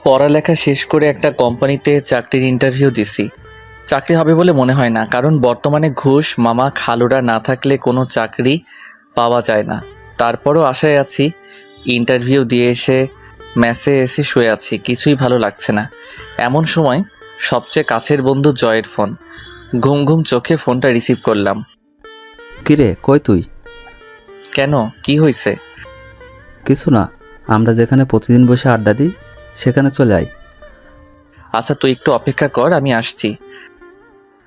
পড়ালেখা শেষ করে একটা কোম্পানিতে চাকরির ইন্টারভিউ দিছি। চাকরি হবে বলে মনে হয় না, কারণ বর্তমানে ঘুষ মামা খালুরা না থাকলে কোনো চাকরি পাওয়া যায় না। তারপরও আশায় আছি। ইন্টারভিউ দিয়ে এসে মেসে এসে শুয়ে আছি, কিছুই ভালো লাগছে না। এমন সময় সবচেয়ে কাছের বন্ধু জয়ের ফোন। ঘুম ঘুম চোখে ফোনটা রিসিভ করলাম। কিরে, কই তুই? কেন, কি হয়েছে? কিছু না, আমরা যেখানে প্রতিদিন বসে আড্ডা দিই সেখানে চলে আয়। আচ্ছা, তুই একটু অপেক্ষা কর, আমি আসছি।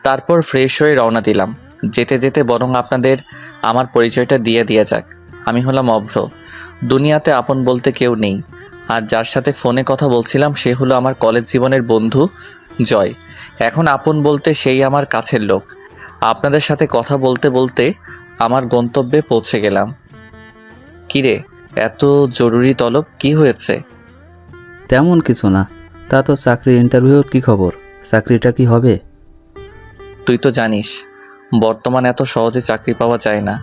তারপর ফ্রেশ হয়ে রওনা দিলাম। যেতে যেতে বরং আপনাদের আমার পরিচয়টা দিয়ে যাক। আমি হলাম অভ্র। দুনিয়াতে আপন বলতে কেউ নেই। আর যার সাথে ফোনে কথা বলছিলাম সে হলো আমার কলেজ জীবনের বন্ধু জয়। এখন আপন বলতে সেই আমার কাছের লোক। আপনাদের সাথে কথা বলতে বলতে আমার গন্তব্যে পৌঁছে গেলাম। কিরে, এত জরুরি তলব, কি হয়েছে? তেমন কিছু না। তা তো চাকরির ইন্টারভিউর কি খবর? চাকরিটা কি হবে? তুই তো জানিস বর্তমান এত সহজে চাকরি পাওয়া যায় না।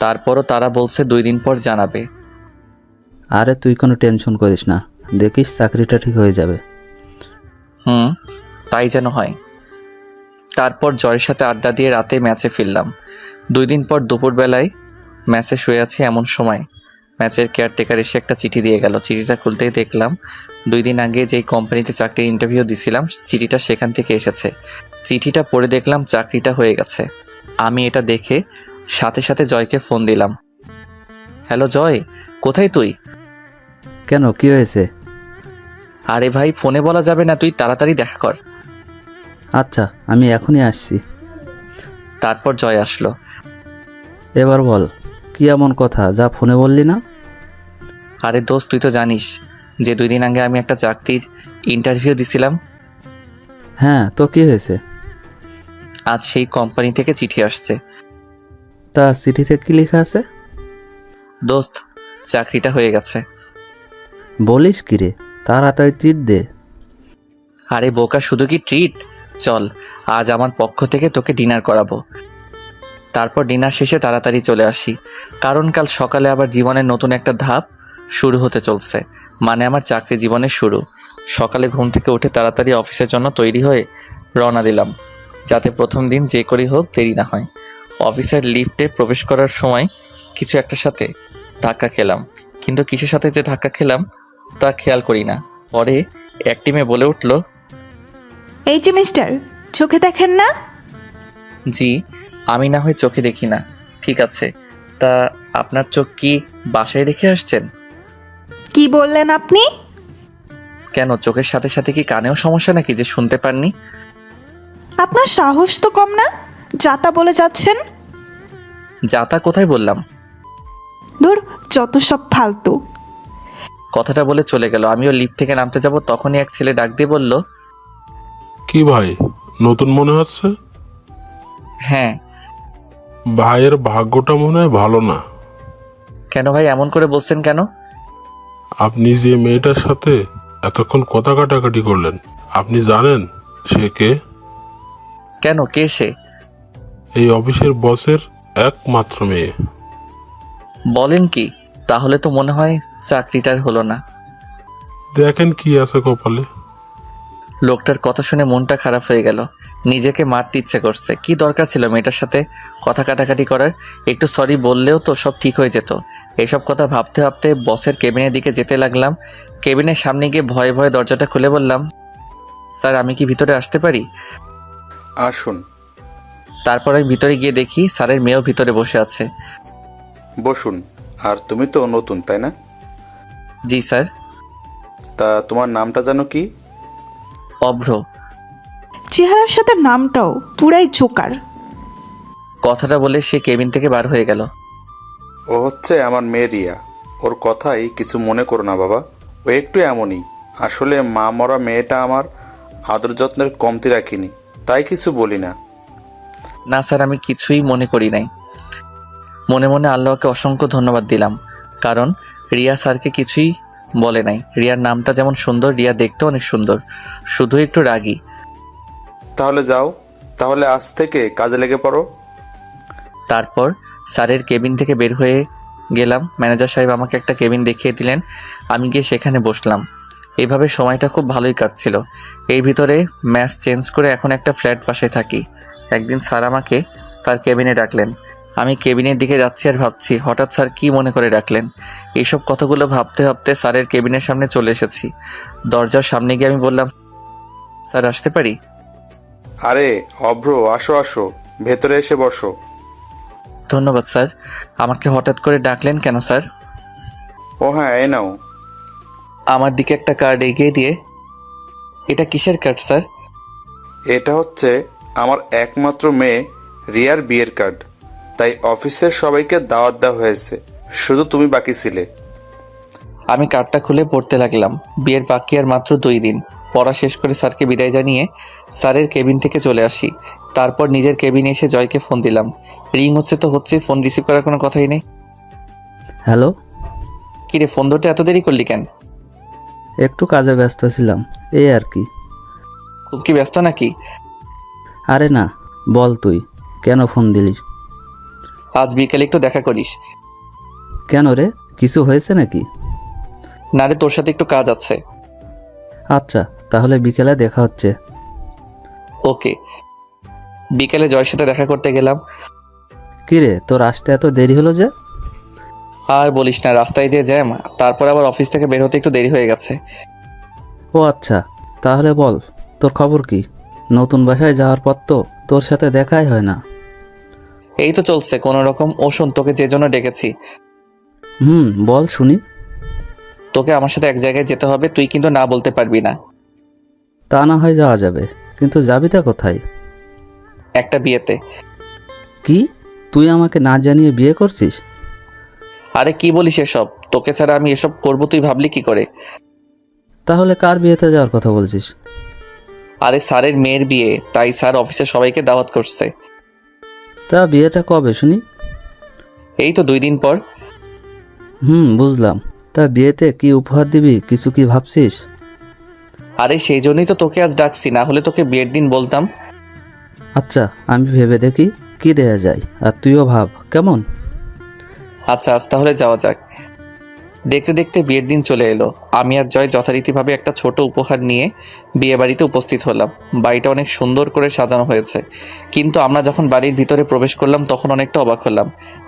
তারপরও তারা বলছে 2 দিন পর জানাবে। আরে তুই কোনো টেনশন করিস না, দেখিস চাকরিটা ঠিক হয়ে যাবে। তাই যেন হয়। তারপর জয়ের সাথে আড্ডা দিয়ে রাতে ম্যাচে ফিরলাম। 2 দিন পর দুপুরবেলায় ম্যাচে শুয়ে আছি, এমন সময় ম্যাচের কেয়ারটেকার এসে একটা চিঠি দিয়ে গেল। চিঠিটা খুলতেই দেখলাম 2 দিন আগে যেই কোম্পানিতে চাকরির ইন্টারভিউ দিছিলাম চিঠিটা সেখান থেকে এসেছে। চিঠিটা পড়ে দেখলাম চাকরিটা হয়ে গেছে। আমি এটা দেখে সাথে সাথে জয়কে ফোন দিলাম। হ্যালো জয়, কোথায় তুই? কেন, কি হয়েছে? আরে ভাই, ফোনে বলা যাবে না, তুই তাড়াতাড়ি দেখা কর। আচ্ছা, আমি এখনই আসছি। তারপর জয় আসলো। এবার বল, কি এমন কথা যা ফোনে বললি না? আরে দোস্ত, তুই তো জানিস যে 2 দিন আগে আমি একটা চাকরির ইন্টারভিউ দিছিলাম। হ্যাঁ, তো কি হয়েছে? আজ সেই কোম্পানি থেকে চিঠি আসছে। তা চিঠিতে কি লেখা আছে? দোস্ত, চাকরিটা হয়ে গেছে। বলিস কি রে, তাড়াতাড়ি ট্রিট দে। আরে বোকা, শুধু কি ট্রিট? চল, আজ আমার পক্ষ থেকে তোকে ডিনার করাবো। তারপর ডিনার শেষে তাড়াতাড়ি চলে আসি, কারণ কাল সকালে আবার জীবনের নতুন একটা ধাপ শুরু হতে চলছে। মানে আমার চাকরি জীবনের শুরু। সকালে ঘুম থেকে উঠে তাড়াতাড়ি অফিসের জন্য তৈরি হয়ে রওনা দিলাম, যাতে প্রথম দিন যে করেই হোক দেরি না হয়। অফিসের লিফটে প্রবেশ করার সময় কিছু একটার সাথে ধাক্কা খেলাম, কিন্তু কিসের সাথে যে ধাক্কা খেলাম তা খেয়াল করি না। পরে এক টিমে বলে উঠল, এই যে মিস্টার, চোখে দেখেন না? জি, আমি না হয় চোখে দেখি না, ঠিক আছে। তা আপনার চোখ কি বাসায় রেখে আসছেন? কি বললেন আপনি? কেন, চোখের সাথে সাথে কি কানেও সমস্যা নাকি যে শুনতে পাননি? আপনার সাহস তো কম না, যাতা বলে যাচ্ছেন। যাতা কোথায় বললাম? ধুর, যত সব ফালতু। কথাটা বলে চলে গেল। আমিও লিফট থেকে নামতে যাব, তখনই এক ছেলে ডাক দিয়ে বলল, কি ভাই, নতুন মনে হচ্ছে? হ্যাঁ। ভাইয়ের ভাগ্যটা মনে হয় ভালো না। কেন ভাই, এমন করে বলছেন কেন? আপনি যে মেয়েটার সাথে এতক্ষণ কথা কাটাকাটি করলেন, আপনি জানেন সে কে? কেন, কে সে? এই অফিসের বসের একমাত্র মেয়ে। বলেন কি? তাহলে তো মনে হয় চাকরিটার হলো না। দেখেন কি আছে কপালে। লোকটার কথা শুনে মনটা খারাপ হয়ে গেল। নিজেকে মারতে ইচ্ছে করছে। কি দরকার ছিল মেয়েটার সাথে কথা কাটাকাটি করার? একটু সরি বললেও তো সব ঠিক হয়ে যেত। এসব কথা ভাবতে ভাবতে বসের কেবিনের দিকে যেতে লাগলাম। কেবিনের সামনে গিয়ে ভয়ে ভয়ে দরজাটা খুলে বললাম, স্যার, আমি কি ভিতরে আসতে পারি? আসুন। তারপর আমি ভিতরে গিয়ে দেখি স্যারের মেয়েও ভিতরে বসে আছে। বসুন। আর তুমি তো নতুন, তাই না? জি স্যার। তা তোমার নামটা জানো কি? অভ্র। চেহারার সাথে নামটাও পুরাই জোকার। কথাটা বলে সে কেবিন থেকে বার হয়ে গেল। ও হচ্ছে আমার মেয়ে রিয়া। ওর কথাই কিছু মনে করো না বাবা, ও একটু এমনই। আসলে মা মরা মেয়েটা আমার আদর যত্নের কমতি রাখিনি, তাই কিছু বলি না। না স্যার, আমি কিছুই মনে করি নাই। মনে মনে আল্লাহকে অসংখ্য ধন্যবাদ দিলাম, কারণ রিয়া স্যারকে কিছুই বলে নাই। রিয়ার নামটা যেমন সুন্দর, রিয়া দেখতেও অনেক সুন্দর, শুধু একটু রাগী। তাহলে যাও, তাহলে আজ থেকে কাজে লেগে পড়ো। তারপর স্যারের কেবিন থেকে বের হয়ে গেলাম। ম্যানেজার সাহেব আমাকে একটা কেবিন দেখিয়ে দিলেন। আমি গিয়ে সেখানে বসলাম। এইভাবে সময়টা খুব ভালোই কাটছিল। এই ভিতরে ম্যাচ চেঞ্জ করে এখন একটা ফ্ল্যাট বাসায় থাকি। একদিন স্যার আমাকে তার কেবিনে ডাকলেন। আমি কেবিনের দিকে যাচ্ছি আর ভাবছি হঠাৎ স্যার কি মনে করে ডাকলেন। এইসব কথাগুলো ভাবতে ভাবতে স্যারের কেবিনের সামনে চলে এসেছি। দরজার সামনে গিয়ে আমি বললাম, স্যার আসতে পারি? আরে অভ্র, আসো আসো, ভেতরে এসে বসো। ধন্যবাদ স্যার। আমাকে হঠাৎ করে ডাকলেন কেন স্যার? ও হ্যাঁ, এই নাও। আমার দিকে একটা কার্ড এগিয়ে দিয়ে, এটা কিসের কার্ড স্যার? এটা হচ্ছে আমার একমাত্র মেয়ে রিয়ার বিয়ের কার্ড। তাই অফিসের সবাইকে দাওয়াত দেওয়া হয়েছে, শুধু তুমি বাকি ছিলে। আমি কার্ডটা খুলে পড়তে লাগলাম। বিয়ের বাকি আর মাত্র 2 দিন। পড়া শেষ করে স্যারকে বিদায় জানিয়ে স্যারের কেবিন থেকে চলে আসি। তারপর নিজের কেবিনে এসে জয়কে ফোন দিলাম। রিং হচ্ছে তো হচ্ছে, ফোন রিসিভ করার কোনো কথাই নেই। হ্যালো, কিরে, ফোন ধরতে এত দেরি করলি কেন? একটু কাজে ব্যস্ত ছিলাম, এই আর কি। খুব কি ব্যস্ত নাকি? আরে না, বল তুই কেন ফোন দিলি? আজ বিকেলে একটু দেখা করিস। কেন রে, কিছু হয়েছে নাকি? না রে, তোর সাথে একটু কাজ আছে। আচ্ছা, তাহলে বিকেলে দেখা হচ্ছে। ওকে। বিকেলে জয়ের সাথে দেখা করতে গেলাম। কিরে, তোর আসতে এত দেরি হলো যে? আর বলিস না, রাস্তায় যে জ্যাম, তারপর আবার অফিস থেকে বের হতে একটু দেরি হয়ে গেছে। ও আচ্ছা, তাহলে বল তোর খবর কি? নতুন বাসায় যাওয়ার পর তো তোর সাথে দেখাই হয় না। এই তো চলছে কোনো রকম। ও শোন, তোকে যে জন্য ডেকেছি, বল শুনি। তোকে আমার সাথে এক জায়গায় যেতে হবে, তুই কিন্তু না বলতে পারবি না। তা না হয় যাওয়া যাবে, কিন্তু যাবিটা কোথায়? একটা বিয়েতে। কি, তুই আমাকে না জানিয়ে বিয়ে করছিস? আরে কি বলিস এসব? তোকে ছাড়া আমি এসব করবো তুই ভাবলি কি করে? তাহলে কার বিয়েতে যাওয়ার কথা বলছিস? আরে স্যারের মেয়ের বিয়ে, তাই স্যার অফিসে সবাইকে দাওয়াত করছে। তা বিয়েটা কবে শুনি? এই তো 2 দিন পর। বুঝলাম। তা বিয়েতে কি উপহার দিবি, কিছু কি ভাবছিস? আরে সেই জন্যই তো তোকে আজ ডাকছি, না হলে তোকে বিয়ের দিন বলতাম। আচ্ছা, আমি ভেবে দেখি কি দেয়া যায়, আর তুইও ভাব কেমন। আচ্ছা, আজ তাহলে যাওয়া যাক। দেখতে দেখতে বিয়ের দিন চলে এলো। আমি আর জয় যথারীতিভাবে একটা ছোট উপহার নিয়ে বিয়ে বাড়িতে উপস্থিত হলাম। বাড়িটা অনেক সুন্দর করে সাজানো হয়েছে, কিন্তু আমরা যখন বাড়ির ভিতরে প্রবেশ করলাম তখন অনেকটা অবাক হলাম।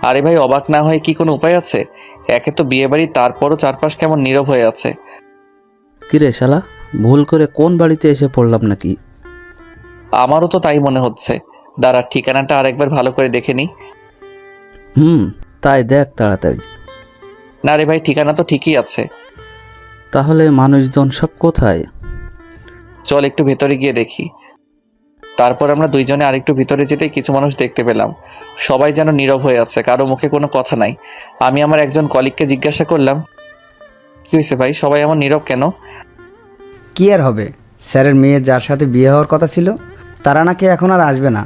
আরে ভাই, অবাক না হয় কি কোনো উপায় আছে? একে তো বিয়ে বাড়ি, তারপরও চারপাশ কেমন নীরব হয়ে আছে। কিরে শালা, ভুল করে কোন বাড়িতে এসে পড়লাম নাকি? আমারও তো তাই মনে হচ্ছে। দাঁড়া, ঠিকানাটা আরেকবার ভালো করে দেখে নিই। তাই দেখ তাড়াতাড়ি। না রে ভাই, ঠিকানা তো ঠিকই আছে। তাহলে মানুষজন সব কোথায়? চল একটু ভেতরে গিয়ে দেখি। তারপর আমরা দুইজনে আরেকটু ভিতরে যেতেই কিছু মানুষ দেখতে পেলাম। সবাই যেন নীরব হয়ে আছে, কারো মুখে কোনো কথা নাই। আমি আমার একজন কলিগকে জিজ্ঞাসা করলাম, কি হয়েছে ভাই, সবাই এমন নীরব কেন? কি আর হবে, স্যারের মেয়ে যার সাথে বিয়ে হওয়ার কথা ছিল তারা নাকি এখন আর আসবে না।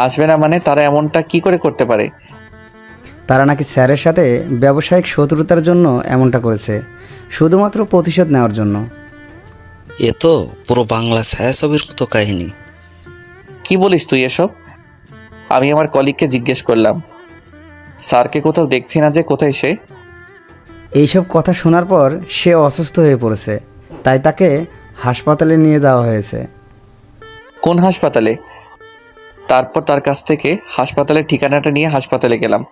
আসবে না মানে? তারা এমনটা কি করে করতে পারে? তারা নাকি স্যারের সাথে ব্যবসায়িক শত্রুতার জন্য এমনটা করেছে, শুধুমাত্র প্রতিশোধ নেওয়ার জন্য। এ তো পুরো বাংলা ছায়াছবির মতো কাহিনী। কি বলিস তুই এসব? আমি আমার কলিগকে জিজ্ঞেস করলাম, স্যারকে কোথাও দেখছি না যে, কোথায় সে? এইসব কথা শোনার পর সে অসুস্থ হয়ে পড়েছে, তাই তাকে হাসপাতালে নিয়ে যাওয়া হয়েছে। কোন হাসপাতালে? তারপর তার কাছ থেকে হাসপাতালের ঠিকানাটা নিয়ে হাসপাতালে গেলাম।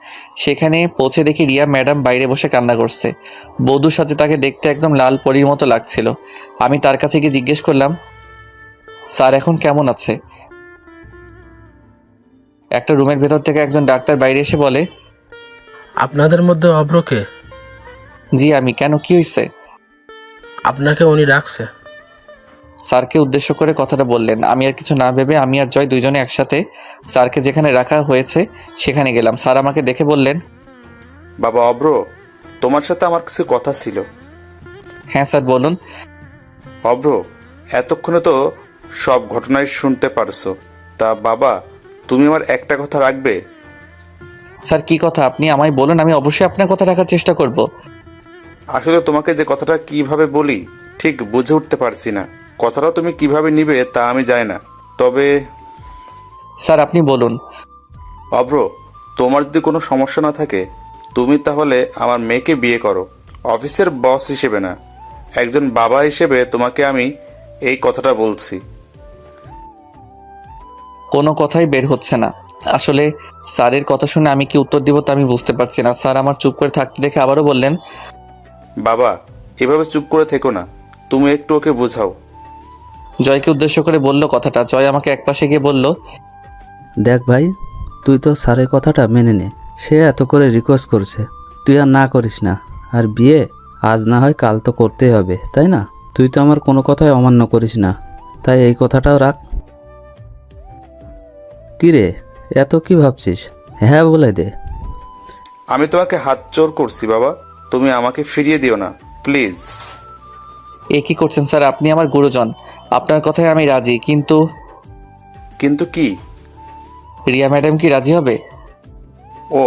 সেখানে পৌঁছে দেখি রিয়া ম্যাডাম বাইরে বসে কান্না করছে। বধূর সাথে তাকে দেখতে একদম লাল পরীর মতো লাগছিল। আমি তার কাছে গিয়ে জিজ্ঞেস করলাম, স্যার এখন কেমন আছে? একটা রুমের ভেতর থেকে একজন ডাক্তার বাইরে এসে বলে, আপনাদের মধ্যে অভ্রকে? জি আমি। কেন, কি হয়েছে? আপনাকে উনি ডাকছে। স্যারকে উদ্দেশ্য করে কথাটা বললেন। আমি আর কিছু না ভেবে আমি আর জয় দুইজনে একসাথে স্যারকে যেখানে রাখা হয়েছে সেখানে গেলাম। স্যার আমাকে দেখে বললেন, বাবা অভ্র, তোমার সাথে আমার কিছু কথা ছিল। হ্যাঁ স্যার বলুন। অভ্র, এতক্ষণে তো সব ঘটনাই শুনতে পারছো। তা বাবা, তুমি আমার একটা কথা রাখবে? স্যার কি কথা, আপনি আমায় বলুন, আমি অবশ্যই আপনার কথা রাখার চেষ্টা করব। আসলে তোমাকে যে কথাটা কিভাবে বলি ঠিক বুঝে উঠতে পারছি না। কথাটা তুমি কিভাবে নিবে তা আমি জানি না, তবে স্যার আপনি বলুন। অভ্র, তোমার যদি কোনো সমস্যা না থাকে তুমি তাহলে আমার মেয়েকে বিয়ে করো, অফিসের বস হিসেবে না, একজন বাবা হিসেবে তোমাকে আমি এই কথাটা বলছি। কোনো কথাই বের হচ্ছে না। আসলে স্যারের কথা শুনে আমি কি উত্তর দিব তা আমি বুঝতে পারছি না। স্যার আমার চুপ করে থাকতে দেখে আবারও বললেন, বাবা, এভাবে চুপ করে থেকো না, তুমি একটু ওকে বোঝাও। জয়কে উদ্দেশ্য করে বলল কথাটা। জয় আমাকে একপাশে গিয়ে বলল, দেখ ভাই, তুই তো স্যারের কথাটা মেনে নে। সে এত করে রিকোয়েস্ট করছে, তুই আর না করিস না। আর বিয়ে আজ না হয় কাল তো করতেই হবে, তাই না? তুই তো আমার কোনো কথাই অমান্য করিস না, তাই এই কথাটাও রাখ। কি রে, এত কি ভাবছিস? হ্যাঁ বলে দে। আমি তোমাকে হাত জোর করছি বাবা, তুমি আমাকে ফিরিয়ে দিও না প্লিজ। এ কি করছেন স্যার? আপনি আমার গুরুজন, আপনার কথায় আমি রাজি, কিন্তু কিন্তু কি? রিয়া ম্যাডাম কি রাজি হবে? ও,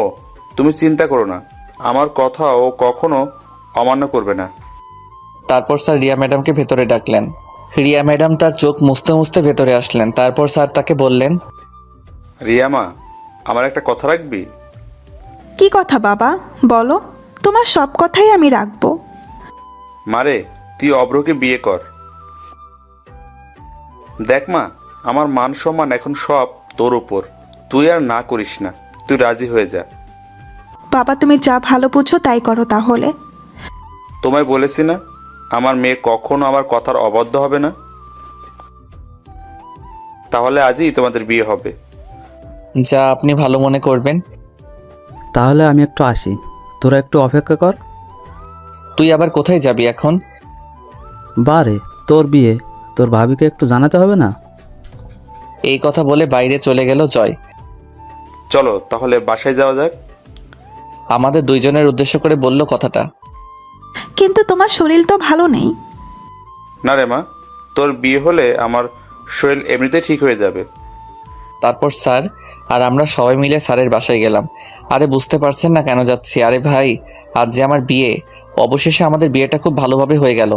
তুমি চিন্তা করো না, আমার কথা ও কখনো অমান্য করবে না। তারপর স্যার রিয়া ম্যাডামকে ভেতরে ডাকলেন। রিয়া ম্যাডাম তার চোখ মুছতে মুছতে ভেতরে আসলেন। তারপর স্যার তাকে বললেন, রিয়ামা, আমার একটা কথা রাখবি? কি কথা বাবা, বলো। তোমার সব কথাই আমি রাখবো। মারে, তুই অভ্রকে বিয়ে কর। দেখ মা, আমার মান সম্মান এখন সব তোর উপর, তুই আর না করিস না, তুই রাজি হয়ে যা। বাবা, তুমি যা ভালো বুঝো তাই করো তাহলে। তোমায় বলেছি না, আমার মেয়ে কখনো আমার কথার অবাধ্য হবে না। তাহলে আজই তোমাদের বিয়ে হবে। যা আপনি ভালো মনে করবেন। তাহলে আমি একটু আসি, তোরা একটু অপেক্ষা কর। তুই আবার কোথায় যাবি এখন? বারে, তোর বিয়ে, তোর ভাবিকে একটু জানাতে হবে না? এই কথা বলে বাইরে চলে গেল জয়। চলো তাহলে বাসায় যাওয়া যাক। আমাদের দুইজনের উদ্দেশ্য করে বলল কথাটা। কিন্তু তোমার শরীর তো ভালো নেই। না রে মা, তোর বিয়ে হলে আমার শরীর এমনিতে ঠিক হয়ে যাবে। তারপর স্যার আর আমরা সবাই মিলে স্যারের বাসায় গেলাম। আরে বুঝতে পারছেন না কেন যাচ্ছি? আরে ভাই, আজ যে আমার বিয়ে। অবশেষে আমাদের বিয়েটা খুব ভালোভাবে হয়ে গেল।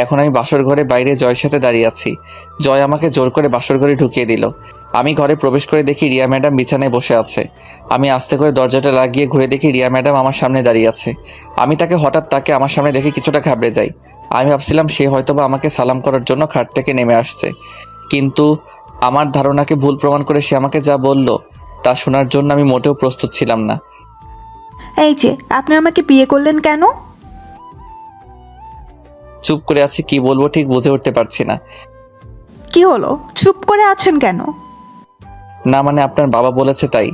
এখন আমি বাসর ঘরে বাইরে জয়ের সাথে দাঁড়িয়ে আছি। জয় আমাকে জোর করে বাসর ঘরে ঢুকিয়ে দিল। আমি ঘরে প্রবেশ করে দেখি রিয়া ম্যাডাম বিছানায় বসে আছে। আমি আস্তে করে দরজাটা লাগিয়ে ঘুরে দেখি রিয়া ম্যাডাম আমার সামনে দাঁড়িয়ে আছে। আমি তাকে আমার সামনে দেখে কিছুটা ঘাবড়ে যাই। আমি ভাবছিলাম সে হয়তোবা আমাকে সালাম করার জন্য খাট থেকে নেমে আসছে, কিন্তু আমার ধারণাকে ভুল প্রমাণ করে সে আমাকে যা বলল তা শোনার জন্য আমি মোটেও প্রস্তুত ছিলাম না। এই যে, আপনি আমাকে বিয়ে করলেন কেন? চুপ করে আছি, কি বলবো ঠিক বুঝে উঠতে পারছি না। কি হলো, চুপ করে আছেন কেন? না মানে আপনার বাবা বলেছে তাই।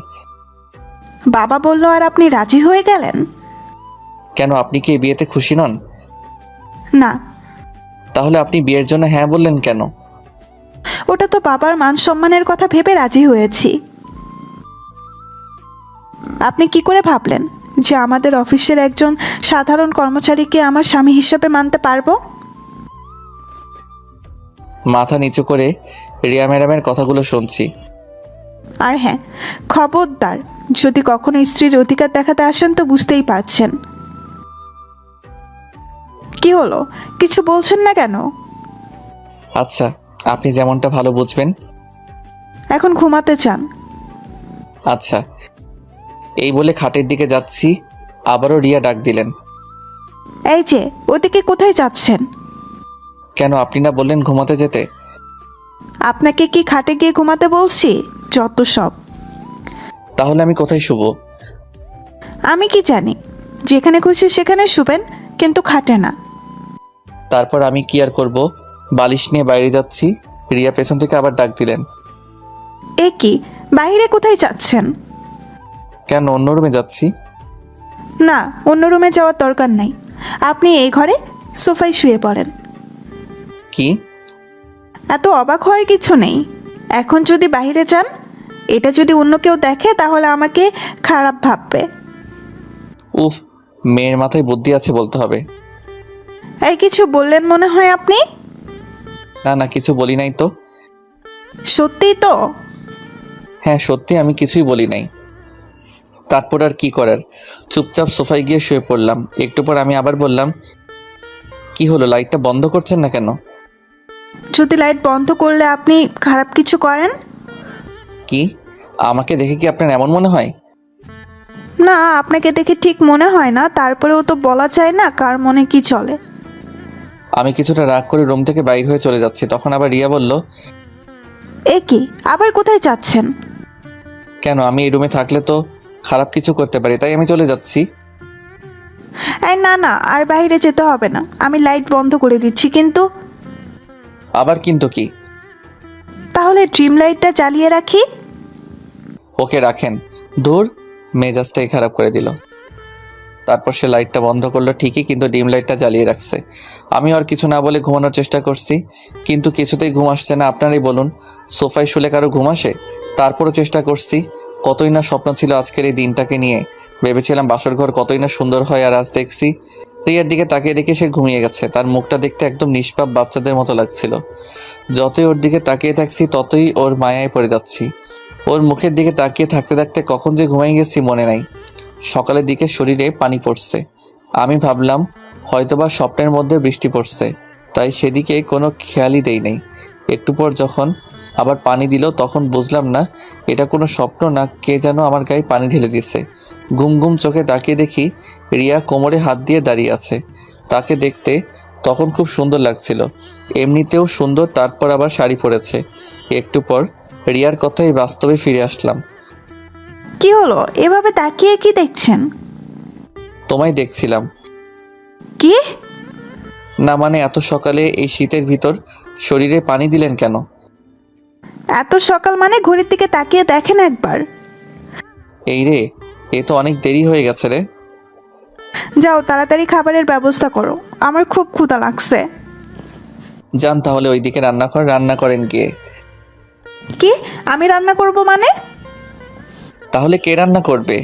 বাবা বলল আর আপনি রাজি হয়ে গেলেন? কেন, আপনি কি এই বিয়েতে খুশি নন? না। তাহলে আপনি বিয়ের জন্য হ্যাঁ বললেন কেন? ওটা তো বাবার মান সম্মানের কথা ভেবে রাজি হয়েছি। আপনি কি করে ভাবলেন যে আমাদের অফিসের একজন সাধারণ কর্মচারীকে আমার স্বামী হিসেবে মানতে পারবো? মাথা নিচু করে রিয়া ম্যাডামের কথাগুলো শুনছি। আর হ্যাঁ, খবরদার, যদি কখনো স্ত্রীর অধিকার দেখাতে আসেন তো বুঝতেই পারছেন। কি হলো, কিছু বলছেন না কেন? আচ্ছা, আপনি যেমনটা ভালো বুঝবেন। এখন ঘুমাতে চান? আচ্ছা, এই বলে খাটের দিকে যাচ্ছি, আবারও রিয়া ডাক দিলেন। এই যে, ওদিকে কোথায় যাচ্ছেন? কেন, আপনি না বললেন ঘুমাতে যেতে? আপনাকে কি খাটে গিয়ে ঘুমাতে বলছি? যত সব। তাহলে আমি কোথায় শুব? আমি কি জানি, যেখানে খুশি সেখানে শুবেন, কিন্তু খাটে না। তারপর আমি কি আর করব, বালিশ নিয়ে বাইরে যাচ্ছি। রিয়া পেছন থেকে আবার ডাক দিলেন। এ কি, বাইরে কোথায় যাচ্ছেন? কেন, অন্য রুমে যাচ্ছি। না, অন্য রুমে যাওয়ার দরকার নাই। আপনি এই ঘরে সোফায় শুয়ে পড়েন। কি? এত অবাক হওয়ার কিছু নেই। এখন যদি বাইরে যান, এটা যদি অন্য কেউ দেখে তাহলে আমাকে খারাপ ভাববে। উফ, মেয়ের মাথায় বুদ্ধি আছে বলতে হবে। এই কিছু বললেন মনে হয় আপনি? না না, কিছু বলি নাই তো। সত্যিই তো? হ্যাঁ সত্যি, আমি কিছুই বলি নাই। তারপর আর কি করার, চুপচাপ সোফায় গিয়ে শুয়ে পড়লাম। একটু পর আমি আবার বললাম, কি হলো, লাইটটা বন্ধ করছেন না কেন? যদি লাইট বন্ধ করলে আপনি খারাপ কিছু করেন? কি, আমাকে দেখে কি আপনার এমন মনে হয়? না, আপনাকে দেখে ঠিক মনে হয় না, তারপরেও তো বলা যায় না কার মনে কি চলে। আমি কিছুটা রাগ করে রুম থেকে বাইর হয়ে চলে যাচ্ছি, তখন আবার রিয়া বলল, এ কি, আবার কোথায় যাচ্ছেন? কেন, আমি এই রুমে থাকলে তো খারাপ কিছু করতে পারি, তাই আমি চলে যাচ্ছি। এই না না, আর বাইরে যেতে হবে না, আমি লাইট বন্ধ করে দিচ্ছি। কিন্তু আবার কিন্তু কি? তাহলে ড্রিম লাইটটা জ্বালিয়ে রাখি। ওকে রাখেন। দূর, মেজাজটাই খারাপ করে দিল। তারপর সে লাইটটা বন্ধ করলো ঠিকই, কিন্তু ডিম লাইটটা জ্বালিয়ে রাখছে। আমি আর কিছু না বলে ঘুমানোর চেষ্টা করছি, কিন্তু কিছুতেই ঘুম আসছে না। আপনারাই বলুন, সোফায় শুলে কারো ঘুম আসে? তারপরও চেষ্টা করছি। কতই না স্বপ্ন ছিল আজকের এই দিনটাকে নিয়ে। ভেবেছিলাম বাসর ঘর কতই না সুন্দর হয়, আর আজ দেখছি রিয়ার দিকে তাকিয়ে দেখে সে ঘুমিয়ে গেছে। তার মুখটা দেখতে একদম নিষ্পাপ বাচ্চাদের মতো লাগছিল। যতই ওর দিকে তাকিয়ে থাকছি ততই ওর মায়ায় পড়ে যাচ্ছি। ওর মুখের দিকে তাকিয়ে থাকতে থাকতে কখন যে ঘুমাই গেছি মনে নাই। সকালের দিকে শরীরে পানি পড়ছে। আমি ভাবলাম হয়তোবা স্বপ্নের মধ্যে বৃষ্টি পড়ছে, তাই সেদিকে কোনো খেয়ালই দেই নাই। একটু পর যখন আবার পানি দিল তখন বুঝলাম না এটা কোনো স্বপ্ন না কে যেন আমার গায়ে পানি ঢেলে দিচ্ছে। ঘুম ঘুম চোখে তাকিয়ে দেখি রিয়া কোমরে হাত দিয়ে দাঁড়িয়ে আছে। তাকে দেখতে তখন খুব সুন্দর লাগছিল, এমনিতেও সুন্দর, তারপর আবার শাড়ি পরেছে। একটু পর রিয়ার কথাই বাস্তবে ফিরে আসলাম। কি হলো, এভাবে তাকিয়ে কি দেখছেন? তোমায় দেখছিলাম। কি? না মানে এত সকালে এই শীতের ভিতর শরীরে পানি দিলেন কেন? এত সকাল মানে ঘড়ির দিকে তাকিয়ে দেখেন একবার। এই রে, এ তো অনেক দেরি হয়ে গেছে রে। যাও তাড়াতাড়ি খাবারের ব্যবস্থা করো, আমার খুব ক্ষুধা লাগছে। যান তাহলে ওইদিকে রান্না করেন গিয়ে। কি, আমি রান্না করব মানে? তাহলে কে রান্না করবে?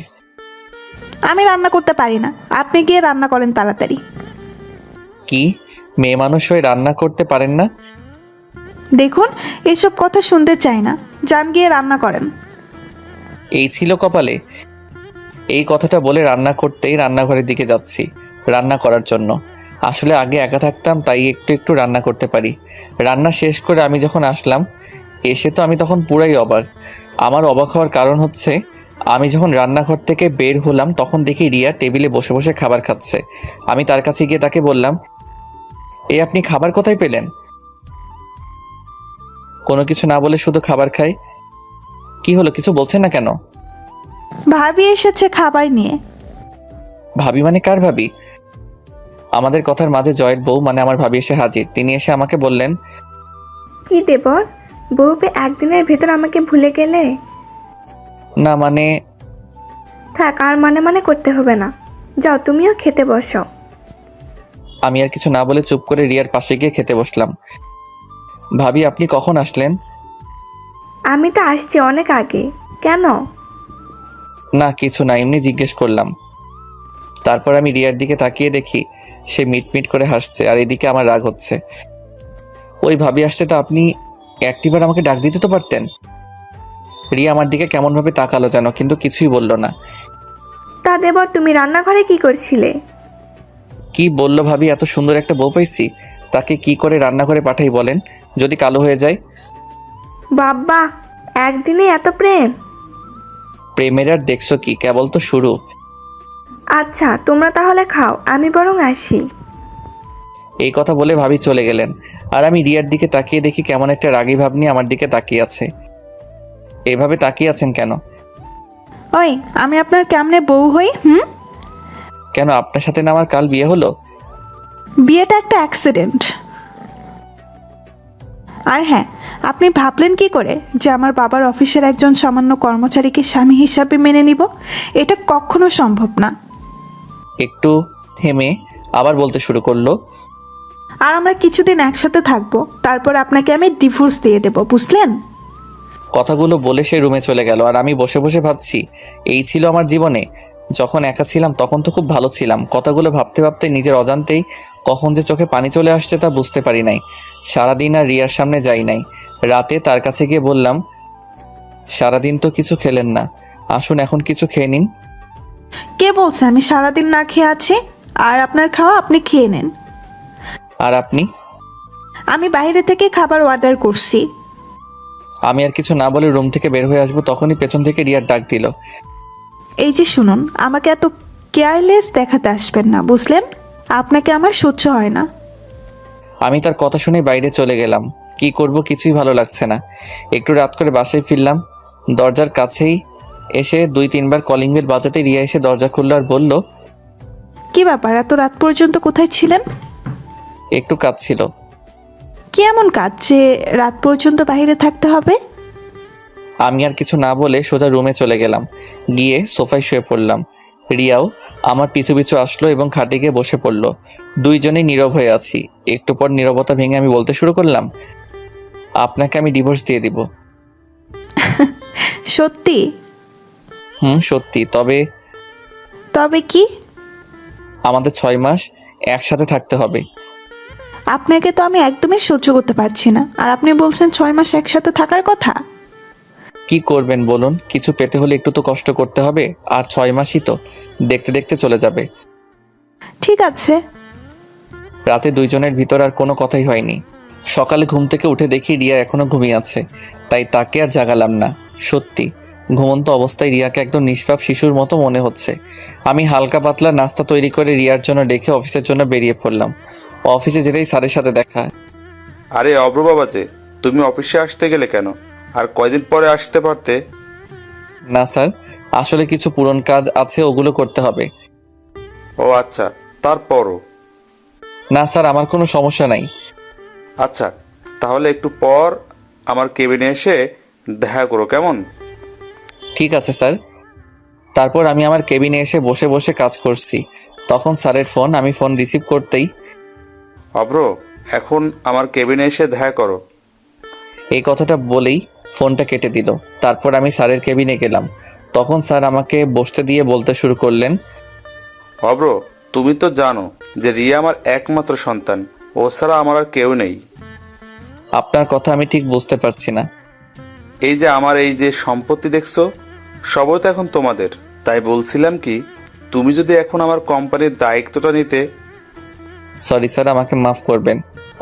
আমি রান্না করতে পারি না, আপনি গিয়ে রান্না করেন তাড়াতাড়ি। কি, মেয়ে মানুষ হয়ে রান্না করতে পারেন না? দেখুন, এসব কথা শুনতে চাই না, যান গিয়ে রান্না করেন। এই ছিল কপালে? এই কথাটা বলে রান্না করতেই রান্নাঘরের দিকে যাচ্ছি রান্না করার জন্য। আসলে আগে একা থাকতাম, তাই একটু একটু রান্না করতে পারি। রান্না শেষ করে আমি যখন আসলাম, এসে তো আমি তখন পুরাই অবাক। আমার অবাক হওয়ার কারণ হচ্ছে, আমি যখন রান্নাঘর থেকে বের হলাম তখন দেখি রিয়া টেবিলে বসে বসে খাবার খাচ্ছে। আমি তার কাছে গিয়ে তাকে বললাম, আপনি খাবার কোথায় পেলেন? কোনো কিছু না বলে শুধু খাবার খাই। কি হলো, কিছু বলছেন না কেন? ভাবি এসেছে খাবার নিয়ে। ভাবি মানে কার ভাবি? আমাদের কথার মাঝে জয়ের বউ মানে আমার ভাবি এসে হাজির। তিনি এসে আমাকে বললেন, কি দেবর, বউপে একদিনের ভেতর আমাকে ভুলে গেলে? না মানে। থাক, আর মানে মানে করতে হবে না, যাও তুমিও খেতে বসো। আমি আর কিছু না বলে চুপ করে রিয়ার পাশে গিয়ে খেতে বসলাম। ভাবি আপনি কখন আসলেন? আমি তো আসছি অনেক আগে। কেন? না কিছু না, এমনি জিজ্ঞেস করলাম। তারপর আমি রিয়ার দিকে তাকিয়ে দেখি সে মিটমিট করে হাসছে, আর এদিকে আমার রাগ হচ্ছে। ওই ভাবি আসছে, তা আপনি একটিবার আমাকে ডাক দিতে তো পারতেন। রিয়া আমার দিকে কেমনভাবে তাকালো যেন, কিন্তু কিছুই বলল না। তা দেবর, তুমি রান্নাঘরে কি করছিলে? কি বললো ভাবি, এত সুন্দর একটা বউ পাইছি, তাকে কি করে রান্না করে পাঠাই বলেন, যদি কালো হয়ে যায়? বাবা, একদিনে এত প্রেম? প্রেমের আর দেখছো কি, কেবল তো শুরু। আচ্ছা, তোমরা তাহলে খাও, আমি বরং আসি। এই কথা বলে ভাবি চলে গেলেন, আর আমি রিয়ার দিকে তাকিয়ে দেখি কেমন একটা রাগী ভাব নিয়ে আমার দিকে তাকিয়ে আছে। এভাবে তাকিয়ে আছেন কেন? ওই, আমি আপনার কেমনে বউ হই? কেন, আপনার সাথে না আমার কাল বিয়ে হলো? বিয়েটা একটা অ্যাক্সিডেন্ট। আর হ্যাঁ, আপনি ভাবলেন কি করে যে আমার বাবার অফিসের একজন সামান্য কর্মচারীকে স্বামী হিসাবে মেনে নিব? এটা কখনো সম্ভব না। একটু থেমে আবার বলতে শুরু করলো, আর আমরা কিছুদিন একসাথে থাকবো, তারপর আপনাকে আমি ডিভোর্স দিয়ে দেব, বুঝলেন? কথাগুলো বলে সে রুমে চলে গেল। আর আমি বসে বসে ভাবছি, এই ছিল আমার জীবনে। যখন একা ছিলাম তখন তো খুব ভালো ছিলাম। কথাগুলো ভাবতে ভাবতে নিজের অজান্তেই কখন যে চোখে পানি চলে আসছে তা বুঝতে পারি নাই। সারাদিন আর রিয়ার সামনে যাই নাই। রাতে তার কাছে গিয়ে বললাম, সারাদিন তো কিছু খেলেন না, আসুন এখন কিছু খেয়ে নিন। কে বলছে আমি সারাদিন না খেয়ে আছি? আর আপনার খাওয়া আপনি খেয়ে নেন। আর আপনি? আমি বাইরে থেকে খাবার অর্ডার করছি। আমি আর কিছু না বলে রুম থেকে বের হয়ে আসবো, তখনই পেছন থেকে রিয়ার ডাক দিল, এই যে শুনুন, আমাকে এত কেয়ারলেস দেখাতে আসবেন না, বুঝলেন? আপনাকে আমার সহ্য হয় না। আমি তার কথা শুনে বাইরে চলে গেলাম। কি করব কিছুই ভালো লাগছে না। একটু রাত করে বাসায় ফিরলাম। দরজার কাছেই এসে 2-3 বার কলিং বেল বাজাতে রিয়া এসে দরজা খুলল আর বলল, কি ব্যাপার, এত রাত পর্যন্ত কোথায় ছিলেন? একটু কাজ ছিল। কি এমন কাজ যে রাত পর্যন্ত বাইরে থাকতে হবে? আমি আর কিছু না বলে সোজা রুমে চলে গেলাম। গিয়ে সোফায় শুয়ে পড়লাম। রিয়াও আমার পিছু পিছু আসলো এবং খাটে গিয়ে বসে পড়লো। দুইজনেই নীরব হয়ে আছি। একটু পর নীরবতা ভেঙে আমি বলতে শুরু করলাম, আপনাকে আমি ডিভোর্স দিয়ে দিব। সত্যি? সত্যি। তবে তবে কি? আমাদের 6 মাস একসাথে থাকতে হবে। আপনাকে তো আমি একদমই সহ্য করতে পারছি না, আর আপনি বলছেন 6 মাস একসাথে থাকার কথা। কি করবেন বলুন? কিছু পেতে হলে একটু তো কষ্ট করতে হবে। আর 6 মাসই তো, দেখতে দেখতে চলে যাবে। ঠিক আছে। রাতে দুইজনের ভিতর আর কোনো কথাই হয়নি। সকালে ঘুম থেকে উঠে দেখি রিয়া এখনো ঘুমিয়ে আছে, তাই তাকে আর জাগালাম না। সত্যি ঘুমন্ত অবস্থায় রিয়াকে একদম নিষ্পাপ শিশুর মতো মনে হচ্ছে। আমি হালকা পাতলা নাস্তা তৈরি করে রিয়ার জন্য ডেকে অফিসের জন্য বেরিয়ে পড়লাম। অফিসে যেতেই স্যারের সাথে দেখা। আরে অব্র বাবা যে, তুমি অফিসে আসতে গেলে কেন? আর কয়দিন পরে আসতে পারতে। না স্যার, আসলে কিছু পুরনো কাজ আছে, ওগুলো করতে হবে। ও আচ্ছা, তারপরও? না স্যার, আমার কোনো সমস্যা নাই। আচ্ছা, তাহলে একটু পর আমার কেবিনে এসে দেখা করো, কেমন? ঠিক আছে স্যার। তারপর আমি আমার কেবিনে এসে বসে বসে কাজ করছি। তখন স্যারের ফোন। আমি ফোন রিসিভ করতেই, অব্র, এখন আমার কেবিনে এসে দেখা করো। এই কথাটা বলেই ফোনটা কেটে দিল। তারপর আমি স্যারের কেবিনে গেলাম। তখন স্যার আমাকে বসতে দিয়ে বলতে শুরু করলেন, অব্র, তুমি তো জানো যে রিয়া আমার একমাত্র সন্তান। ও ছাড়া আমার আর কেউ নেই। আপনার কথা আমি ঠিক বুঝতে পারছি না। এই যে আমার এই যে সম্পত্তি দেখছো, সবই তো এখন তোমাদের। তাই বলছিলাম কি, তুমি যদি এখন আমার কোম্পানির দায়িত্বটা নিতে। সরি স্যার, আমাকে মাফ করবেন।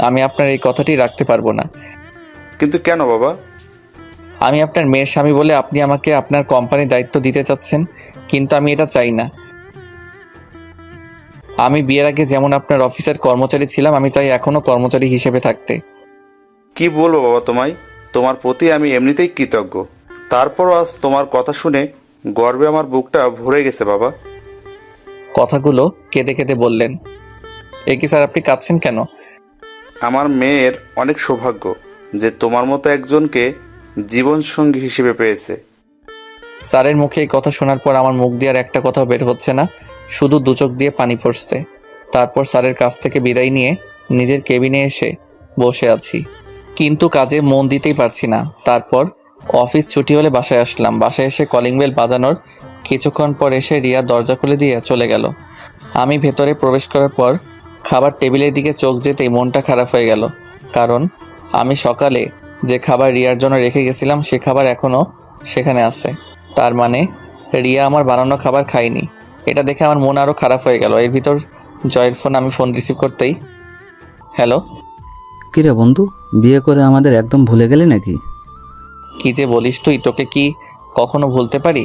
আমি আপনার এই কথাটি রাখতে পারবো না। কিন্তু কেন বাবা? আমি আপনার মেয়ের স্বামী বলে আপনি আমাকে আপনার কোম্পানির দায়িত্ব দিতে চাচ্ছেন, কিন্তু আমি এটা চাই না। আমি বিয়ের আগে যেমন আপনার অফিসের কর্মচারী ছিলাম, আমি চাই এখনো কর্মচারী হিসেবে থাকতে। কি বলবো বাবা তোমায়, তোমার প্রতি আমি এমনিতেই কৃতজ্ঞ। তারপরও আজ তোমার কথা শুনে গর্বে আমার বুকটা ভরে গেছে বাবা। কথাগুলো কেঁদে কেঁদে বললেন। এ কি স্যার, আপনি কাঁদছেন কেন? আমার মেয়ের অনেক সৌভাগ্য যে তোমার মতো একজনকে জীবন সঙ্গী হিসেবে পেয়েছে। স্যারের মুখে এই কথা শোনার পর আমার মুখ দিয়ে আর একটা কথাও বের হচ্ছে না, শুধু দু চোখ দিয়ে পানি পড়ছে। তারপর স্যারের কাছ থেকে বিদায় নিয়ে নিজের কেবিনে এসে বসে আছি, কিন্তু কাজে মন দিতেই পারছি না। তারপর অফিস ছুটি হলে বাসায় আসলাম। বাসায় এসে কলিং বেল বাজানোর কিছুক্ষণ পর এসে রিয়া দরজা খুলে দিয়ে চলে গেল। আমি ভেতরে প্রবেশ করার পর খাবার টেবিলের দিকে চোখ যেতেই মনটা খারাপ হয়ে গেল, কারণ আমি সকালে যে খাবার রিয়ার জন্য রেখে গেছিলাম সে খাবার এখনও সেখানে আছে। তার মানে রিয়া আমার বানানো খাবার খায়নি। এটা দেখে আমার মন আরও খারাপ হয়ে গেল। এর ভিতর জয়ের ফোন। আমি ফোন রিসিভ করতেই, হ্যালো। কিরে বন্ধু, বিয়ে করে আমাদের একদম ভুলে গেলি নাকি? কি যে বলিস তুই, তোকে কি কখনো ভুলতে পারি?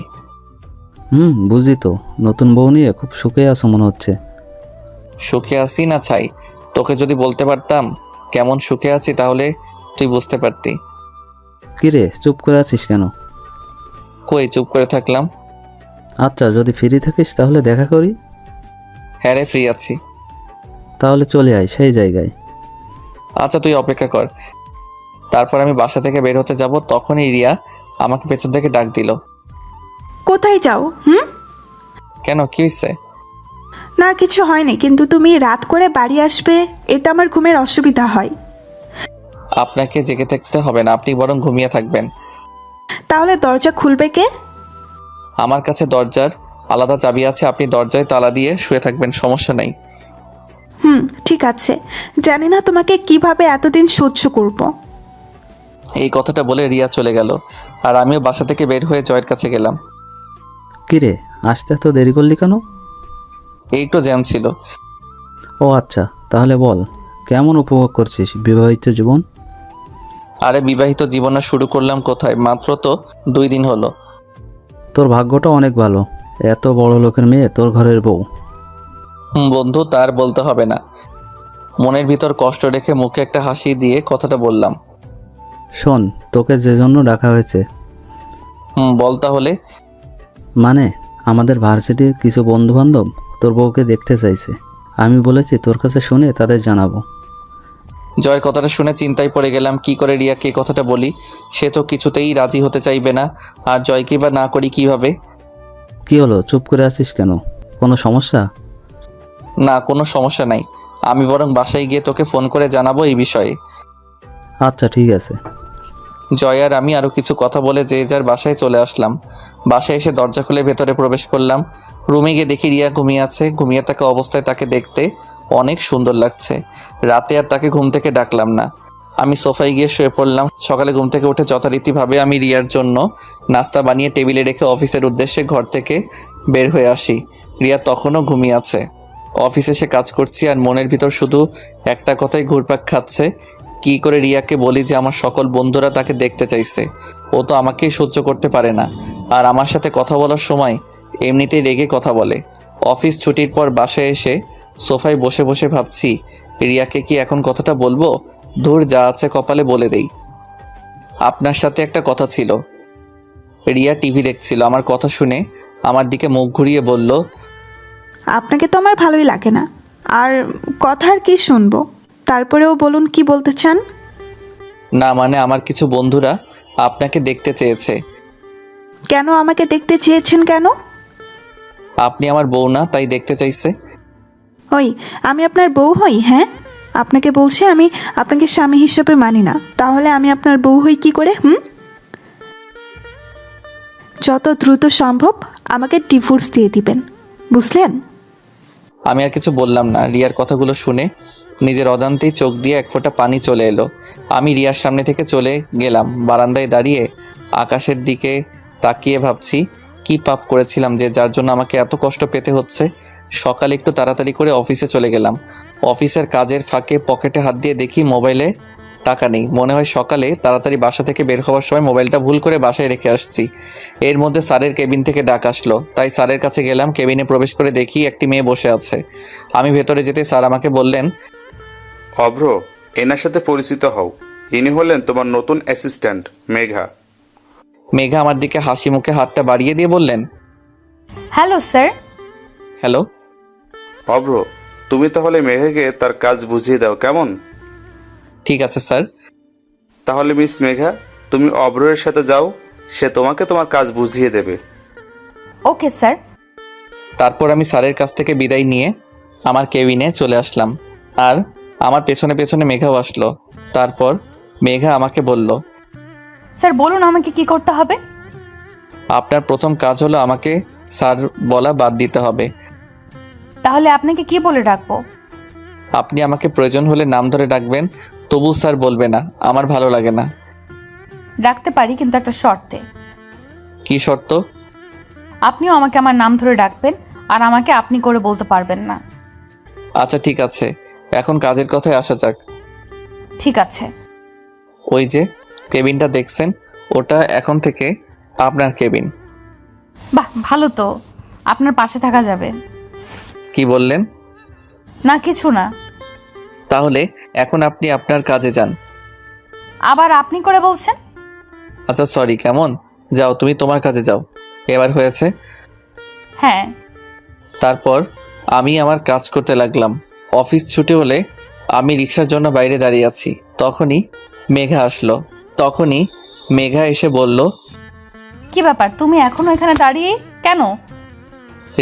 বুঝি তো, নতুন বউ নিয়ে খুব সুখে আছো মনে হচ্ছে। সুখে আছি না চাই, তোকে যদি বলতে পারতাম কেমন সুখে আছি তাহলে তুই বুঝতে পারতি। কিরে চুপ করে আছিস কেন? কই চুপ করে থাকলাম? আচ্ছা, যদি ফ্রি থাকিস তাহলে দেখা করি। হ্যাঁ রে, ফ্রি আছি। তাহলে চলে আয় সেই জায়গায়। আচ্ছা, তুই অপেক্ষা কর। তারপর আমি বাসা থেকে বের হতে যাব, তখনই রিয়া আমাকে পেছন থেকে ডাক দিল। কোথায় যাও? কেন, কি হয়েছে? না কিছু হয়নি, কিন্তু তুমি রাত করে বাড়ি আসবে, এতে আমার ঘুমের অসুবিধা হয়। আপনাকে জেগে থাকতে হবে না, আপনি বরং ঘুমিয়ে থাকবেন। তাহলে দরজা খুলবে কে? আমার কাছে দরজার আলাদা চাবি আছে, আপনি দরজায় তালা দিয়ে শুয়ে থাকবেন, সমস্যা নেই। ঠিক আছে। জানি না তোমাকে কিভাবে এতদিন সহ্য করব। এই কথাটা বলে রিয়া চলে গেল, আর আমিও বাসা থেকে বের হয়ে জয়ের কাছে গেলাম। কিরে আসতে এত দেরি করলি কেন? এই তো জ্যাম ছিল। ও আচ্ছা, তাহলে বল কেমন উপভোগ করছিস বিবাহিত জীবন? আরে বিবাহিত জীবন শুরু করলাম কোথায়, মাত্র তো 2 দিন হলো। তোর ভাগ্যটা অনেক ভালো, এত বড় লোকের মেয়ে তোর ঘরের বউ। বন্ধু, তার বলতে হবে না। মনের ভিতর কষ্ট রেখে মুখে একটা হাসি দিয়ে কথাটা বললাম। শোন, তোকে যে জন্য ডাকা হয়েছে, বল তাহলে। মানে আমাদের ভার্সিটির কিছু বন্ধুবান্ধব তোর বউকে দেখতে চাইছে। আমি বলেছি তোর কাছে শুনে তাদের জানাবো। জয়ের কথাটা শুনে চিন্তায় পড়ে গেলাম, কি করে রিয়াকে কথাটা বলি। সে তো কিছুতেই রাজি হতে চাইবে না, আর জয়কে বা না করি কিভাবে। কি হলো, চুপ করে আছিস কেন? কোনো সমস্যা? না, কোনো সমস্যা নাই। আমি বরং বাসায় গিয়ে তোকে ফোন করে জানাবো এই বিষয়ে। আচ্ছা ঠিক আছে। জয় আর আমি আরও কিছু কথা বলে যে যার বাসায় চলে আসলাম। বাসায় এসে দরজা খুলে ভেতরে প্রবেশ করলাম। রুমে গিয়ে দেখি রিয়া ঘুমিয়ে আছে। ঘুমিয়ে থাকা অবস্থায় তাকে দেখতে অনেক সুন্দর লাগছে। রাতে আর তাকে ঘুম থেকে ডাকলাম না, আমি সোফায় গিয়ে শুয়ে পড়লাম। সকালে ঘুম থেকে উঠে যথারীতিভাবে আমি রিয়ার জন্য নাস্তা বানিয়ে টেবিলে রেখে অফিসের উদ্দেশ্যে ঘর থেকে বের হয়ে আসি। রিয়া তখনও ঘুমিয়ে আছে। অফিসে এসে কাজ করছি আর মনের ভিতর শুধু একটা কথাই ঘুরপাক খাচ্ছে, কি করে রিয়াকে বলি যে আমার সকল বন্ধুরা তাকে দেখতে চাইছে। ও তো আমাকেই সহ্য করতে পারে না, আর আমার সাথে কথা বলার সময় এমনিতেই রেগে কথা বলে। অফিস ছুটির পর বাসায় এসে সোফায় বসে বসে ভাবছি, রিয়াকে কি এখন কথাটা বলবো? ধুর, যা আছে কপালে বলে দেই। আপনার সাথে একটা কথা ছিল। রিয়া টিভি দেখছিল, আমার কথা শুনে আমার দিকে মুখ ঘুরিয়ে বলল, আপনাকে তো আমার ভালোই লাগে না, আর কথা আর কি শুনবো। তারপরেও বলুন, কি বলতে চান? না মানে আমার কিছু বন্ধুরা আপনাকে দেখতে চেয়েছে। কেন আমাকে দেখতে চেয়েছেন কেন? আপনি আমার বউ না, তাই দেখতে চাইছে। ওই, আমি আপনার বউ হই? হ্যাঁ, আপনাকে বলছি আমি আপনাকে স্বামী হিসেবে মানি না, তাহলে আমি আপনার বউ হই কি করে? যত দ্রুত সম্ভব আমাকে ডিভোর্স দিয়ে দিবেন, বুঝলেন? আমি আর কিছু বললাম না। রিয়ার কথাগুলো শুনে নিজের অজান্তেই চোখ দিয়ে এক ফোঁটা পানি চলে এলো। আমি রিয়ার সামনে থেকে চলে গেলাম। বারান্দায় দাঁড়িয়ে আকাশের দিকে তাকিয়ে ভাবছি, কি পাপ করেছিলাম যে যার জন্য আমাকে এত কষ্ট পেতে হচ্ছে। সকালে একটু তাড়াতাড়ি করে অফিসে চলে গেলাম। অফিসের কাজের ফাঁকে পকেটে হাত দিয়ে দেখি মোবাইলে টাকা নেই। মনে হয় সকালে তাড়াতাড়ি বাসা থেকে বের হওয়ার সময় মোবাইলটা ভুল করে বাসায় রেখে আসছি। এর মধ্যে স্যারের কেবিন থেকে ডাক আসলো, তাই স্যারের কাছে গেলাম। কেবিনে প্রবেশ করে দেখি একটি মেয়ে বসে আছে। আমি ভেতরে যেতে স্যার আমাকে বললেন, অভ্র, এনার সাথে পরিচিত হও। ইনি হলেন তোমার নতুন অ্যাসিস্ট্যান্ট মেঘা। মেঘা আমার দিকে হাসি মুখে হাতটা বাড়িয়ে দিয়ে বললেন, হ্যালো স্যার। হ্যালো। অভ্র, তুমি তাহলে মেঘাকে তার কাজ বুঝিয়ে দাও, কেমন? ঠিক আছে স্যার। তাহলে মিস মেঘা, তুমি অভ্রের সাথে যাও, সে তোমাকে তোমার কাজ বুঝিয়ে দেবে। Okay sir. তারপর আমি স্যারের কাছ থেকে বিদায় নিয়ে আমার কেবিনে চলে আসলাম, আর আমার পেছনে পেছনে মেঘাও আসলো। তারপর মেঘা আমাকে বলল, স্যার বলুন আমাকে কি করতে হবে? আপনার প্রথম কাজ হলো আমাকে স্যার বলা বাদ দিতে হবে। তাহলে আপনাকে কি বলে ডাকবো? আপনি আমাকে প্রয়োজন হলে নাম ধরে ডাকবেন, তবু স্যার বলবে না, আমার ভালো লাগে না। ডাকতে পারি, কিন্তু একটা শর্তে। কি শর্ত? আপনিও আমাকে আমার নাম ধরে ডাকবেন, আর আমাকে আপনি করে বলতে পারবেন না। আচ্ছা ঠিক আছে, এখন কাজের কথায় আসা যাক। ঠিক আছে। ওই যে কেবিনটা দেখছেন, ওটা এখন থেকে আপনার কেবিন। বাহ, ভালো তো, আপনার পাশে থাকা যাবে। কি বললেন? না কিছু না। তাহলে এখন আপনি আপনার কাজে যান। আবার আপনি করে বলছেন? আচ্ছা সরি, কেমন? যাও, তুমি তোমার কাজে যাও। এবার হয়েছে? হ্যাঁ। তারপর আমি আমার কাজ করতে লাগলাম। অফিস ছুটি হলে আমি রিক্সার জন্য বাইরে দাঁড়িয়ে আছি। তখনই মেঘা আসলো। মেঘা এসে বলল, কি ব্যাপার, তুমি এখনো এখানে দাঁড়িয়ে কেন?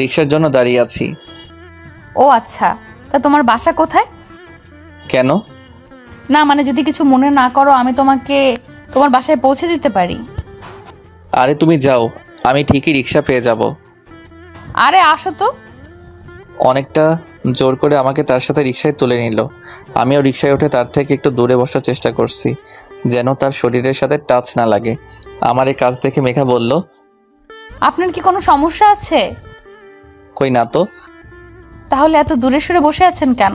রিক্সার জন্য দাঁড়িয়ে আছি। ও আচ্ছা, তা তোমার বাসা কোথায়? কেন? না মানে যদি কিছু মনে না করো, আমি তোমাকে তোমার বাসায় পৌঁছে দিতে পারি। আরে তুমি যাও, আমি ঠিকই রিক্সা পেয়ে যাব। আরে আসো তো। অনেকটা জোর করে আমাকে তার সাথে রিক্সায় তুলে নিল। আমিও রিক্সায় উঠে তার থেকে একটু দূরে বসার চেষ্টা করছি, যেন তার শরীরের সাথে টাচ না লাগে। আমার এই কাজ দেখে মেঘা বলল, আপনার কি কোনো সমস্যা আছে? কই না তো। তাহলে এত দূরে সরে বসে আছেন কেন?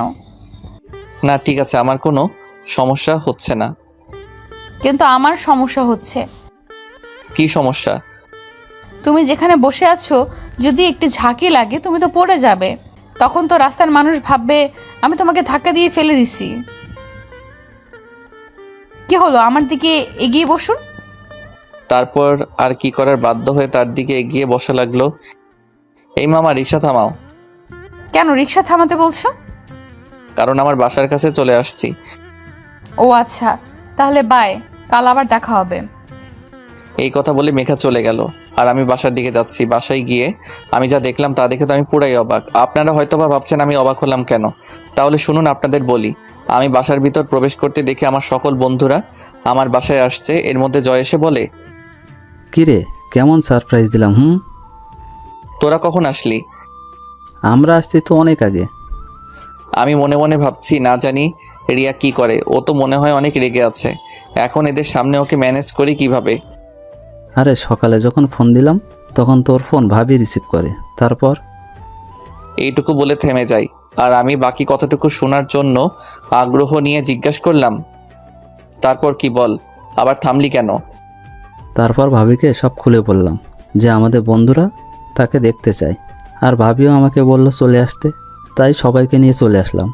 না ঠিক আছে, আমার কোনো সমস্যা হচ্ছে না। কিন্তু আমার সমস্যা হচ্ছে। কি সমস্যা? তুমি যেখানে বসে আছো, যদি একটু ঝাঁকি লাগে তুমি তো পড়ে যাবে। তখন তো রাস্তার মানুষ ভাববে আমি তোমাকে ধাক্কা দিয়ে ফেলে দিছি। কি হলো, আমার দিকে এগিয়ে বসুন। তারপর আর কি করার, বাধ্য হয়ে তার দিকে এগিয়ে বসা লাগলো। এই মামা, রিক্সা থামাও। কেন রিক্সা থামাতে বলছো? কারণ আমার বাসার কাছে চলে আসছি। ও আচ্ছা, তাহলে বাই, কাল আবার দেখা হবে। এই কথা বলে মেঘা চলে গেল, আর আমি বাসার দিকে যাচ্ছি। বাসায় গিয়ে আমি যা দেখলাম তা দেখে তো আমি পুরাই অবাক। আপনারা হয়তো বা ভাবছেন আমি অবাক হলাম কেন, তাহলে শুনুন আপনাদের বলি। আমি বাসার ভিতর প্রবেশ করতে দেখে আমার সকল বন্ধুরা আমার বাসায় আসছে। এর মধ্যে জয় এসে বলে, কিরে, কেমন সারপ্রাইজ দিলাম? তোরা কখন আসলি? আমরা আসছি তো অনেক আগে। আমি মনে মনে ভাবছি, না জানি রিয়া কি করে, ও তো মনে হয় অনেক রেগে আছে। এখন এদের সামনে ওকে ম্যানেজ করি কিভাবে? আরে সকালে যখন ফোন দিলাম তখন তোর ফোন ভাবি রিসিভ করে, তারপর এইটুকু বলে থেমে যাই, আর আমি বাকি কথাটুকু শোনার জন্য আগ্রহ নিয়ে জিজ্ঞাসা করলাম, তারপর কি বল, আবার থামলি কেন? তারপর ভাবিকে সব খুলে বললাম যে আমাদের বন্ধুরা তাকে দেখতে চায়, আর ভাবিও আমাকে বলল চলে আসতে, তাই সবাইকে নিয়ে চলে আসলাম।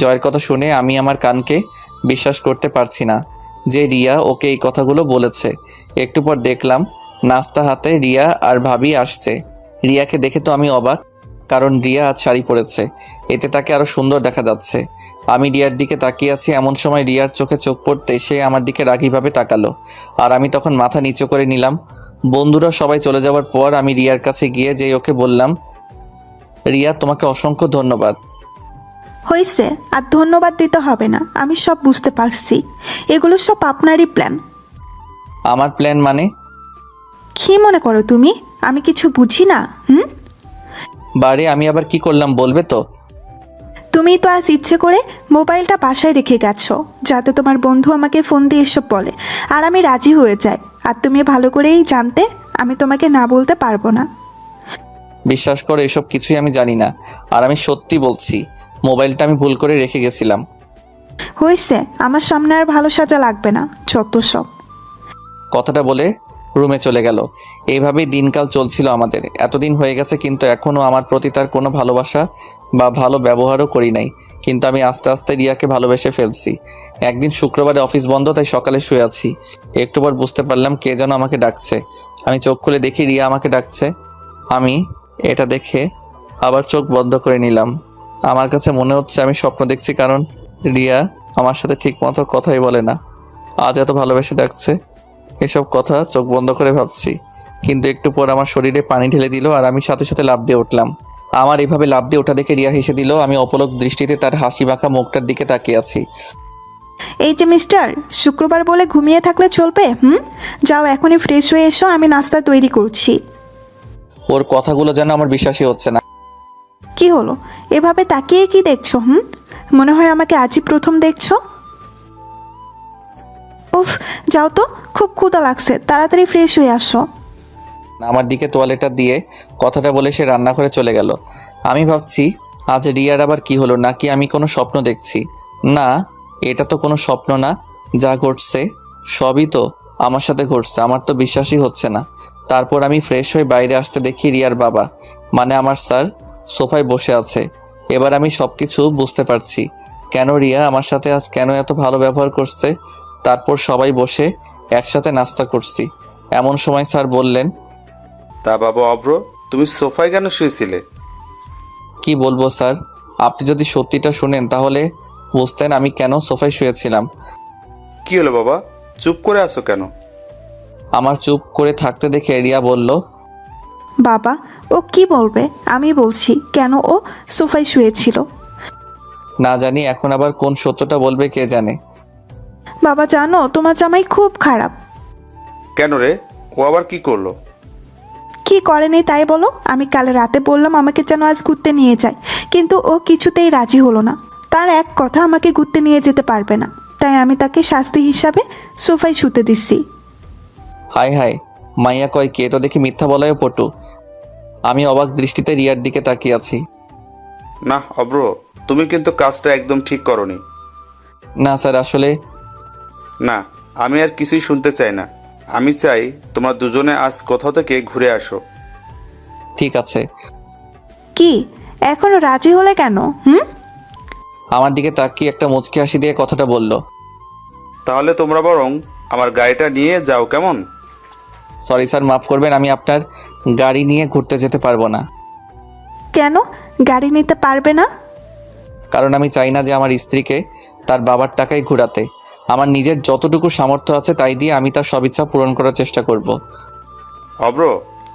জয়ের কথা শুনে আমি আমার কানকে বিশ্বাস করতে পারছি না যে রিয়া ওকে এই কথাগুলো বলেছে। একটু পর দেখলাম নাস্তা হাতে রিয়া আর ভাবি আসছে। রিয়াকে দেখে তো আমি অবাক, কারণ রিয়া আজ শাড়ি পরেছে, এতে তাকে আরো সুন্দর দেখা যাচ্ছে। আমি রিয়ার দিকে তাকিয়ে আছি, এমন সময় রিয়ার চোখে চোখ পড়তে সে আমার দিকে রাগীভাবে তাকালো, আর আমি তখন মাথা নিচু করে নিলাম। বন্ধুরা সবাই চলে যাওয়ার পর আমি রিয়ার কাছে গিয়ে যেই ওকে বললাম, রিয়া তোমাকে অসংখ্য ধন্যবাদ। হয়েছে, আর ধন্যবাদ দিতে হবে না, আমি সব বুঝতে পারছি। এগুলো সব আপনারই প্ল্যান। আমার প্ল্যান মানে? কি মনে করো তুমি আমি কিছু বুঝি না? বারে, আমি আবার কি করলাম বলবে তো? তুমি তো আজ ইচ্ছে করে মোবাইলটা বাসায় রেখে গেছো যাতে তোমার বন্ধু আমাকে ফোন দিয়ে এসব বলে, আর আমি রাজি হয়ে যাই। আর তুমি ভালো করেই জানতে আমি তোমাকে না বলতে পারবো না। বিশ্বাস করো, এসব কিছুই আমি জানি না, আর আমি সত্যি বলছি, মোবাইলটা আমি ভুল করে রেখে গেছিলাম। হয়েছে, আমার সামনে আর ভালো সাজা লাগবে না, যত সব। কথাটা বলে রুমে চলে গেল। এইভাবেই দিনকাল চলছিল আমাদের। এতদিন হয়ে গেছে, কিন্তু এখনও আমার প্রতি তার কোনো ভালোবাসা বা ভালো ব্যবহারও করি নাই, কিন্তু আমি আস্তে আস্তে রিয়াকে ভালোবেসে ফেলছি। একদিন শুক্রবারে অফিস বন্ধ, তাই সকালে শুয়ে আছি। একটু পর বুঝতে পারলাম কে যেন আমাকে ডাকছে। আমি চোখ খুলে দেখি রিয়া আমাকে ডাকছে। আমি এটা দেখে আবার চোখ বন্ধ করে নিলাম। আমার কাছে মনে হচ্ছে আমি স্বপ্ন দেখছি, কারণ রিয়া আমার সাথে ঠিকমতো কথাই বলে না, আজ এত ভালোবেসে ডাকছে। এসব কথা চোখ বন্ধ করে ভাবছি, কিন্তু একটু পর আমার শরীরে পানি ঢেলে দিল, আর আমি সাথে সাথে লাফ দিয়ে উঠলাম। আমার এভাবে লাফ দিয়ে ওঠা দেখে রিয়া হেসে দিল। আমি অপলক দৃষ্টিতে তার হাসি মাখা মুখটার দিকে তাকিয়ে আছি। এই যে মিস্টার, শুক্রবার বলে ঘুমিয়ে থাকলে চলবে? যাও এখনই ফ্রেশ হয়ে এসো, আমি নাস্তা তৈরি করছি। ওর কথাগুলো যেন আমার বিশ্বাসই হচ্ছে না। কি হলো, এভাবে তাকিয়ে কি দেখছো? মনে হয় আমাকে আজই প্রথম দেখছো। উফ, যাও তো, খুব ক্ষুধা লাগছে, তাড়াতাড়ি ফ্রেশ হয়ে আসো। আমার দিকে তোয়ালেটা দিয়ে কথাটা বলে সে রান্নাঘরে চলে গেল। আমি ভাবছি আজ রিয়ার আবার কি হলো, নাকি আমি কোনো স্বপ্ন দেখছি? না, এটা তো কোনো স্বপ্ন না, যা ঘটছে সবই তো আমার সাথে ঘটছে। আমার তো বিশ্বাসই হচ্ছে না। তারপর আমি ফ্রেশ হয়ে বাইরে আসতে দেখি রিয়ার বাবা, মানে আমার স্যার, সোফায় বসে আছে। এবার আমি সব কিছু বুঝতে পারছি, কেন রিয়া আমার সাথে আজ কেন এত ভালো ব্যবহার করছে। তারপর সবাই বসে একসাথে নাস্তা করছি। এমন সময় স্যার বললেন, তা বাবা অব্র, তুমি সোফায় কেন শুয়েছিলে? কি বলবো স্যার, আপনি যদি সত্যিটা শুনেন তাহলে বুঝতেন আমি কেন সোফায় শুয়েছিলাম। কি হলো বাবা, চুপ করে আছো কেন? আমার চুপ করে থাকতে দেখে রিয়া বলল, বাবা, ও কি বলবে? আমি বলছি কেন ও সোফায় শুয়েছিল। না জানি এখন আবার কোন সত্যটা বলবে কে জানে। বাবা জানো, তোমার জামাই খুব খারাপ। কেন রে, ও আবার কি করলো? কি করেনি তাই বলো? আমি কাল রাতে বললাম আমাকে যেন আজ ঘুরতে নিয়ে যায়, কিন্তু ও কিছুতেই রাজি হলো না। তার এক কথা, আমাকে ঘুরতে নিয়ে যেতে পারবে না, তাই আমি তাকে শাস্তি হিসাবে সোফায় শুতে দিচ্ছি। হায় হায়, মাইয়া কয় কে, তো দেখি মিথ্যা বলায়ও পটু। আমি অবাক দৃষ্টিতে রিয়ার দিকে তাকিয়ে আছি। না অব্র, তুমি কিন্তু কাজটা একদম ঠিক করনি। না স্যার, আসলে না, আমি আর কিছুই শুনতে চাই না। আমি চাই তোমরা দুজনে আজ কোথাও থেকে ঘুরে আসো। ঠিক আছে। কি, এখনো রাজি হলে কেন? আমার দিকে তাকিয়ে একটা মুচকি হাসি দিয়ে কথাটা বলল। তাহলে তোমরা বরং আমার গাড়িটা নিয়ে যাও, কেমন? সরি স্যার, মাফ করবেন, আমি আপনার গাড়ি নিয়ে ঘুরতে যেতে পারবো না। কেন গাড়ি নিতে পারবে না? কারণ আমি চাই না যে আমার স্ত্রীকে তার বাবার টাকায় ঘোরাতে। আমার নিজের যতটুকু সামর্থ্য আছে তাই দিয়ে আমি তার সব ইচ্ছা পূরণ করার চেষ্টা করব। অব্র,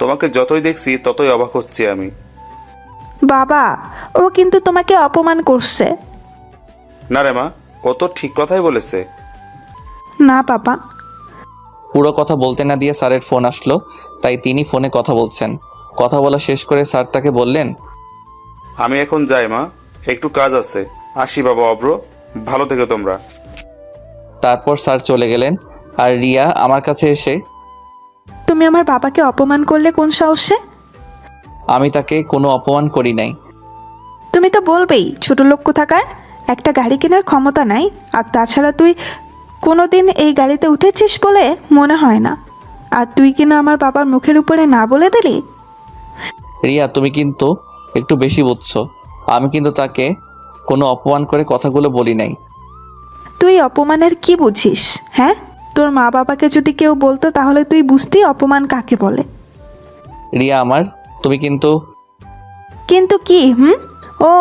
তোমাকে যতই দেখছি ততই অবাক হচ্ছি আমি। বাবা, ও কিন্তু তোমাকে অপমান করছে। না রে মা, ও তো ঠিক কথাই বলেছে। না বাবা। পুরো কথা বলতে না দিয়ে স্যারের ফোন আসলো, তাই তিনি ফোনে কথা বলছেন। কথা বলা শেষ করে স্যার তাকে বললেন, আমি এখন যাই মা, একটু কাজ আছে। আসি বাবা অব্র, ভালো থেকো তোমরা। তারপর স্যার চলে গেলেন। আর রিয়া আমার কাছে এসে, তুমি আমার বাবাকে অপমান করলে কোন সাহসে? আমি তাকে কোনো অপমান করি নাই। তুমি তো বলবেই ছোট লোক কোথাকার, একটা গাড়ি কেনার ক্ষমতা নাই। আর তাছাড়া তুই কোনোদিন এই গাড়িতে উঠেছিস বলে মনে হয় না। আর তুই কিনা আমার বাবার মুখের উপরে না বলে দিলি। রিয়া, তুমি কিন্তু একটু বেশি বুঝছো। আমি কিন্তু তাকে কোনো অপমান করে কথাগুলো বলি নাই। তুই অপমানের কি বুঝিস? হ্যাঁ, তোর মা বাবাকে যদি কেউ বলতো তাহলে তুই বুঝতি অপমান কাকে বলে। রিয়া আমার, তুমি কিন্তু কিন্তু কি? ও,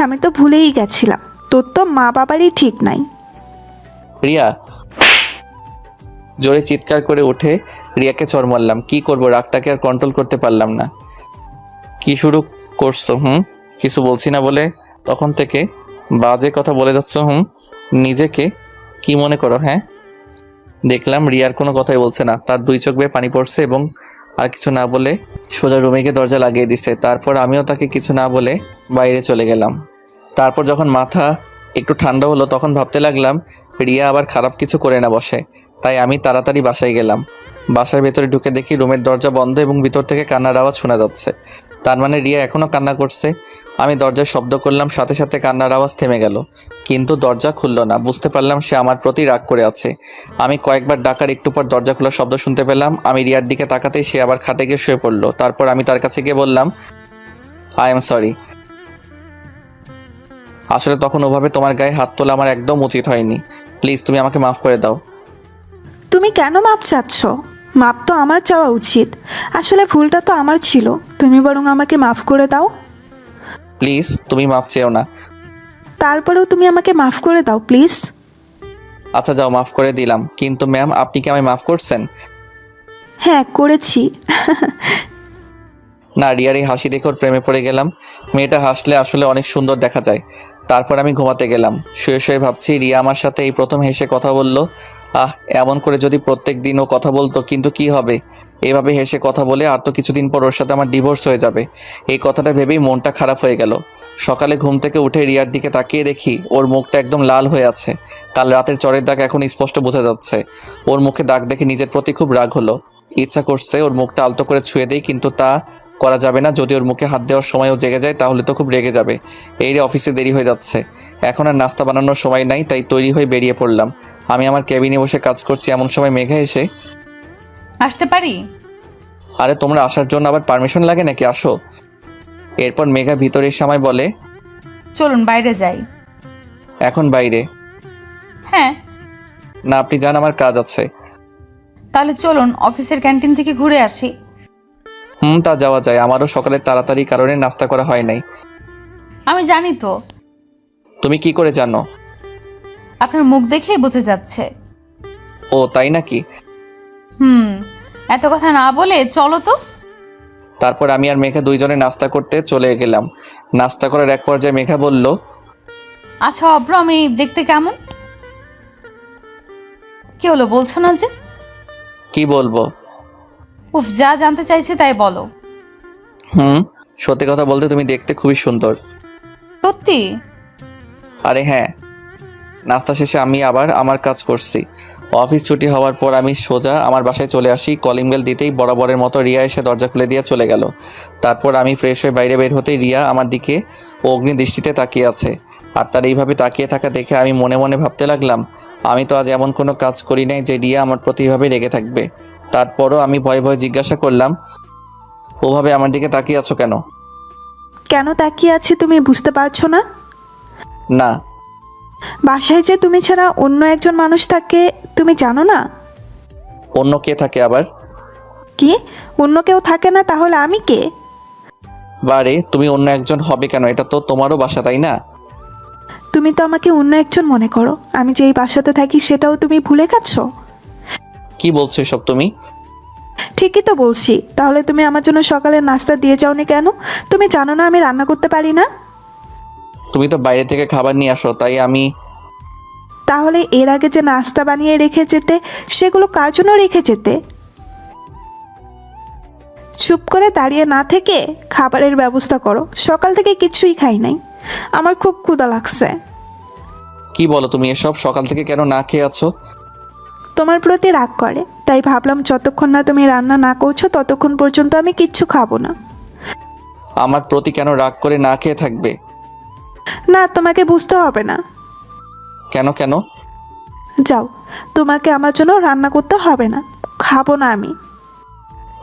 আমি তো ভুলেই গেছিলাম, তোর তো মা বাবারই ঠিক নাই। রিয়া, জোরে চিৎকার করে উঠে রিয়াকে চড় মারলাম। কি করবো, রাগটাকে আর কন্ট্রোল করতে পারলাম না। কি শুরু করছো? কিছু বলছি না বলে তখন থেকে বাজে কথা বলে যাচ্ছ। নিজেকে কি মনে করো? হ্যাঁ। দেখলাম রিয়ার কোনো কথাই বলছে না, তার দুই চোখ বেয়ে পানি পড়ছে এবং আর কিছু না বলে সোজা রুমে গিয়ে দরজা লাগিয়ে দিছে। তারপর আমিও তাকে কিছু না বলে বাইরে চলে গেলাম। তারপর যখন মাথা একটু ঠান্ডা হলো তখন ভাবতে লাগলাম রিয়া আবার খারাপ কিছু করে না বসে। তাই আমি তাড়াতাড়ি বাসায় গেলাম। বাসার ভেতরে ঢুকে দেখি রুমের দরজা বন্ধ এবং ভিতর থেকে কান্নার আওয়াজ শোনা যাচ্ছে। তার মানে রিয়া এখনও কান্না করছে। আমি দরজায় শব্দ করলাম, সাথে সাথে কান্নার আওয়াজ থেমে গেল, কিন্তু দরজা খুলল না। বুঝতে পারলাম সে আমার প্রতি রাগ করে আছে। আমি কয়েকবার ডাকার একটু পর দরজা খোলার শব্দ শুনতে পেলাম। আমি রিয়ার দিকে তাকাতেই সে আবার খাটে গিয়ে শুয়ে পড়লো। তারপর আমি তার কাছে গিয়ে বললাম, আই এম সরি। আসলে তখন ওভাবে তোমার গায়ে হাত তোলা আমার একদম উচিত হয়নি। প্লিজ তুমি আমাকে মাফ করে দাও। তুমি কেন মাপ চাচ্ছ? মাপ তো আমার চাওয়া উচিত। আসলে ভুলটা তো আমার ছিল, তুমি বরং আমাকে মাফ করে দাও। প্লিজ তুমি মাফ চেও না। তারপরেও তুমি আমাকে মাফ করে দাও প্লিজ। আচ্ছা যাও, মাফ করে দিলাম। কিন্তু ম্যাম, আপনি কি আমায় মাফ করছেন? হ্যাঁ, করেছি। না, রিয়ার এই হাসি দেখে ওর প্রেমে পড়ে গেলাম। মেয়েটা হাসলে আসলে অনেক সুন্দর দেখা যায়। তারপর আমি ঘুমাতে গেলাম। শুয়ে শুয়ে ভাবছি রিয়া আমার সাথে এই প্রথম হেসে কথা বলল। এমন করে যদি প্রত্যেক দিন ও কথা বলতো, কিন্তু কি হবে, এভাবে হেসে কথা বলে আর তো কিছুদিন পর ওর সাথে আমার ডিভোর্স হয়ে যাবে। এই কথাটা ভেবেই মনটা খারাপ হয়ে গেল। সকালে ঘুম থেকে উঠে রিয়ার দিকে তাকিয়ে দেখি ওর মুখটা একদম লাল হয়ে আছে। কাল রাতের চরের দাগ এখন স্পষ্ট বোঝা যাচ্ছে। ওর মুখে দাগ দেখে নিজের প্রতি খুব রাগ হলো। ইচ্ছা করছে ওর মুখটা আলতো করে ছুঁয়ে দেই, কিন্তু তা করা যাবে না। যদি ওর মুখে হাত দেওয়ার সময়ও জেগে যায় তাহলে তো খুব রেগে যাবে। এই রে, অফিসে দেরি হয়ে যাচ্ছে, এখন আর নাস্তা বানানোর সময় নাই, তাই তৈরি হয়ে বেরিয়ে পড়লাম। আমি আমার কেবিনে বসে কাজ করছি, এমন সময় মেঘা এসে, আসতে পারি? আরে তোমরা আসার জন্য আবার পারমিশন লাগে নাকি, আসো। এরপর মেঘা ভিতরে এসে আমায় বলে, চলুন বাইরে যাই। এখন বাইরে? হ্যাঁ। না, আপনি যান, আমার কাজ আছে। তাহলে চলুন অফিসের ক্যান্টিন থেকে ঘুরে আসি। তা যাওয়া যায়। আমারও সকালে তাড়াতাড়ি কারণে নাস্তা করা হয় নাই। আমি জানি তো। তুমি কি করে জানো? আপনার মুখ দেখেই বোঝা যাচ্ছে। ও তাই নাকি? এত কথা না বলে চলো তো। তারপর আমি আর মেঘা দুইজনে নাস্তা করতে চলে গেলাম। নাস্তা করার এক পর্যায়ে মেঘা বলল, আচ্ছা অব্র, আমি দেখতে কেমন? কি হলো, বলছো না যে? কি বলবো? উফ, যা জানতে চাইছে তাই বলো। সত্যি কথা বলতে তুমি দেখতে খুবই সুন্দর। সত্যি? আরে হ্যাঁ। নাস্তা শেষে আমি আবার আমার কাজ করছি। অফিস ছুটি হওয়ার পর আমি সোজা আমার বাসায় চলে আসি। কলিং বেল দিতেই বরাবরের মতো রিয়া এসে দরজা খুলে দিয়ে চলে গেল। তারপর আমি ফ্রেশ হয়ে বাইরে বের হতেই রিয়া আমার দিকে অগ্নি দৃষ্টিতে তাকিয়ে আছে। আর তার এইভাবে তাকিয়ে থাকা দেখে আমি মনে মনে ভাবতে লাগলাম, আমি তো আজ এমন কোনো কাজ করি নাই যে রিয়া আমার প্রতি এভাবে রেগে থাকবে। তারপরও আমি ভয়ে ভয়ে জিজ্ঞাসা করলাম, ওভাবে আমার দিকে তাকিয়ে আছো কেন? কেন তাকিয়ে আছি তুমি বুঝতে পারছো না? না। বাসায় যে তুমি ছাড়া অন্য একজন মানুষ থাকে তুমি জানো না? অন্য কে থাকে আবার? কি, অন্য কেউ থাকে না? তাহলে আমি কে? বারে, তুমি অন্য একজন হবে কেন? এটা তো তোমারও বাসা, তাই না? তুমি তো আমাকে অন্য একজন মনে করো। আমি যে এই বাসাতে থাকি সেটাও তুমি ভুলে গেছো? কি বলছো এসব তুমি? ঠিকই তো বলছি। তাহলে তুমি আমার জন্য সকালের নাস্তা দিয়ে যাওনি কেন? তুমি জানো না আমি রান্না করতে পারি না? তুমি তো বাইরে থেকে খাবার নিয়ে আসো, তাই আমি। তাহলে এর আগে যে নাস্তা বানিয়ে রেখে যেতে, সেগুলো কার জন্য রেখে যেতে? চুপ করে দাঁড়িয়ে না থেকে খাবারের ব্যবস্থা করো। সকাল থেকে কিছুই খাই নাই, আমার খুব ক্ষুধা লাগছে। কি বলো তুমি এসব? সকাল থেকে কেন না খেয়ে আছো? তোমার প্রতি রাগ করে, তাই ভাবলাম যতক্ষণ না তুমি রান্না না করছো ততক্ষণ পর্যন্ত আমি কিচ্ছু খাবো না। আমার প্রতি কেন রাগ করে না খেয়ে থাকবে? না, তোমাকে বুঝতে হবে না। কেন কেন? যাও, তোমাকে আমার জন্য রান্না করতে হবে না, খাবো না আমি।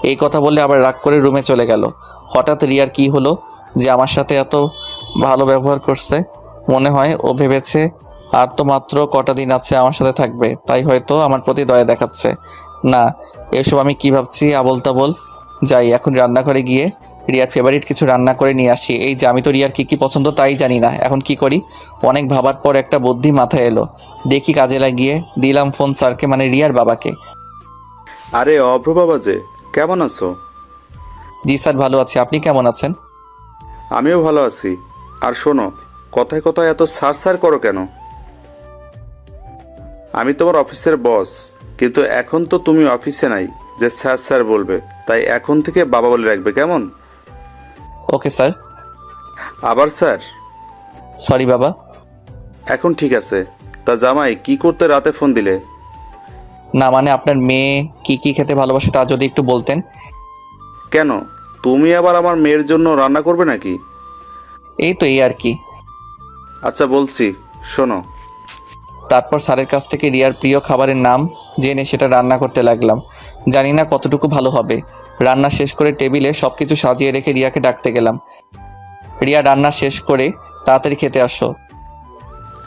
এই কথা বলে আবার রাগ করে রুমে চলে গেল। হঠাৎ রিয়ার কি হলো যে আমার সাথে এত ভালো ব্যবহার করছে? মনে হয় ও ভেবেছে আর তো মাত্র কটা দিন আছে আমার সাথে থাকবে, তাই হয়তো আমার প্রতি দয়া দেখাচ্ছে। না, এসব আমি কি ভাবছি আবোল তাবোল। যাই এখন রান্নাঘরে গিয়ে রিয়ার ফেভারিট কিছু রান্না করে নিয়ে আসি। এই যে আমি তো রিয়ার কী কী পছন্দ তাই জানি না, এখন কি করি? অনেক ভাবার পর একটা বুদ্ধি মাথায় এলো। দেখি কাজে লাগিয়ে দিলাম ফোন স্যারকে, মানে রিয়ার বাবাকে। আরে অভ্র বাবা যে, কেমন আছো? জি স্যার, ভালো আছি। আপনি কেমন আছেন? আমিও ভালো আছি। আর শোনো, কথায় কথায় এত সার সার করো কেন? আমি তোমার অফিসের বস, কিন্তু এখন তো তুমি অফিসে নাই যে স্যার স্যার বলবে। তাই এখন থেকে বাবা বলে রাখবে, কেমন? Okay sir. আবার স্যার? সরি বাবা। এখন ঠিক আছে। তা জামাই, কি করতে রাতে ফোন দিলে? না মানে আপনার মেয়ে কি কি খেতে ভালোবাসে তা যদি একটু বলতেন। কেন, তুমি আবার আমার মেয়ের জন্য রান্না করবে নাকি? এই তো, এই আর কি। আচ্ছা বলছি, শোনো। তারপর স্যারের কাছ থেকে রিয়ার প্রিয় খাবারের নাম জেনে সেটা রান্না করতে লাগলাম। জানি না কতটুকু ভালো হবে। রান্না শেষ করে টেবিলে সব কিছু সাজিয়ে রেখে রিয়াকে ডাকতে গেলাম। রিয়া, রান্না শেষ করে তাড়াতাড়ি খেতে আসো।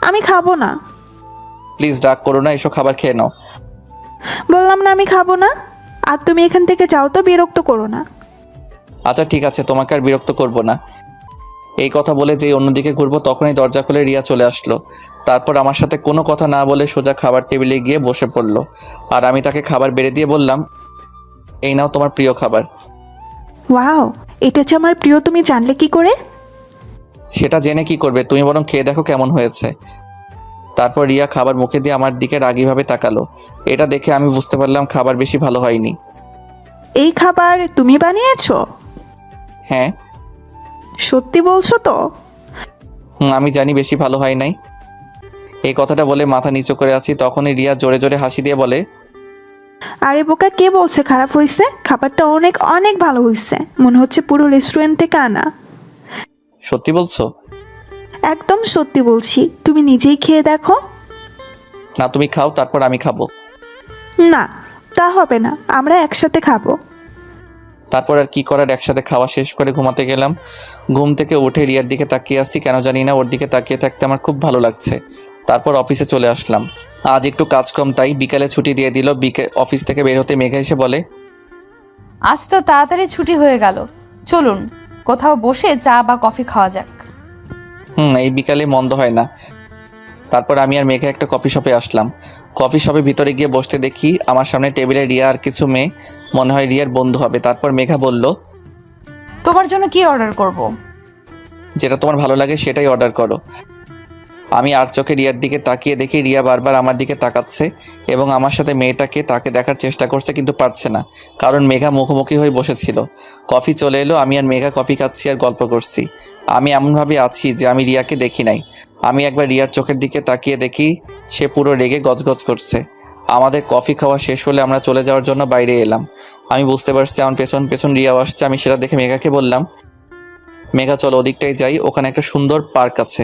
আমি খাবো না। প্লিজ রাগ করো না, এসো খাবার খেয়ে নাও। বললাম না আমি খাবো না। আর তুমি এখান থেকে যাও তো, বিরক্ত করো না। আচ্ছা ঠিক আছে, তোমাকে আর বিরক্ত করব না। এই কথা বলে যেই অন্যদিকে ঘুরবো তখনই দরজা খুলে রিয়া চলে আসলো। তারপর আমার সাথে কোনো কথা না বলে সোজা খাবার টেবিলে গিয়ে বসে পড়লো। আর আমি তাকে খাবার বেড়ে দিয়ে বললাম, এই নাও তোমার প্রিয় খাবার। ওয়াও, এটা যে আমার প্রিয় তুমি জানলে কি করে? সেটা জেনে কি করবে, তুমি বরং খেয়ে দেখো কেমন হয়েছে। তারপর রিয়া খাবার মুখে দিয়ে আমার দিকে রাগীভাবে তাকালো। এটা দেখে আমি বুঝতে পারলাম খাবার বেশি ভালো হয়নি। এই খাবার তুমি বানিয়েছো? হ্যাঁ। সত্যি বলছো তো? আমি জানি বেশি ভালো হয় নাই। এই কথাটা বলে মাথা নিচু করে আছি, তখনই রিয়া জোরে জোরে হাসি দিয়ে বলে, আরে বোকা, কে বলছে খারাপ হয়েছে? খাবারটা অনেক অনেক ভালো হয়েছে, মনে হচ্ছে পুরো রেস্টুরেন্ট থেকে আনা। সত্যি বলছো? একদম সত্যি বলছি, তুমি নিজেই খেয়ে দেখো। না, তুমি খাও তারপর আমি খাবো। না, তা হবে না, আমরা একসাথে খাবো। তারপর আর কি করার, একসাথে খাওয়া শেষ করে ঘুমাতে গেলাম। ঘুম থেকে উঠে রিয়ার দিকে তাকিয়ে আসছি, কেন জানি না ওর দিকে তাকিয়ে থাকতে আমার খুব ভালো লাগছে। তারপর অফিসে চলে আসলাম। আজ একটু কাজ কম, তাই বিকালে ছুটি দিয়ে দিল। অফিস থেকে বের হতে মেঘা এসে বলে, আজ তো তাড়াতাড়ি ছুটি হয়ে গেল, চলুন কোথাও বসে চা বা কফি খাওয়া যাক। এই বিকালে মন্দ হয় না। তারপর আমি আর মেঘা একটা কফি শপে আসলাম। কফি শপে ভিতরে গিয়ে বসতে দেখি আমার সামনে টেবিলে রিয়া আর কিছু মেয়ে, মনে হয় রিয়ার বন্ধু হবে। তারপর মেঘা বলল, তোমার জন্য কি অর্ডার করব? যেটা তোমার ভালো লাগে সেটাই অর্ডার করো। আমি আর চোখে রিয়ার দিকে তাকিয়ে দেখি রিয়া বারবার আমার দিকে তাকাচ্ছে এবং আমার সাথে মেয়েটাকে তাকে দেখার চেষ্টা করছে, কিন্তু পারছে না, কারণ মেঘা মুখোমুখি হয়ে বসেছিল। কফি চলে এলো, আমি আর মেঘা কফি খাচ্ছি আর গল্প করছি। আমি এমনভাবে আছি যে আমি রিয়াকে দেখি নাই। আমি একবার রিয়ার চোখের দিকে তাকিয়ে দেখি সে পুরো রেগে গজগজ করছে। আমাদের কফি খাওয়া শেষ হলে আমরা চলে যাওয়ার জন্য বাইরে এলাম। আমি বুঝতে পারছি আমার পেছন পেছন রিয়াও আসছে। আমি সেটা দেখে মেঘাকে বললাম, মেঘা চলো ওদিকটাই যাই, ওখানে একটা সুন্দর পার্ক আছে।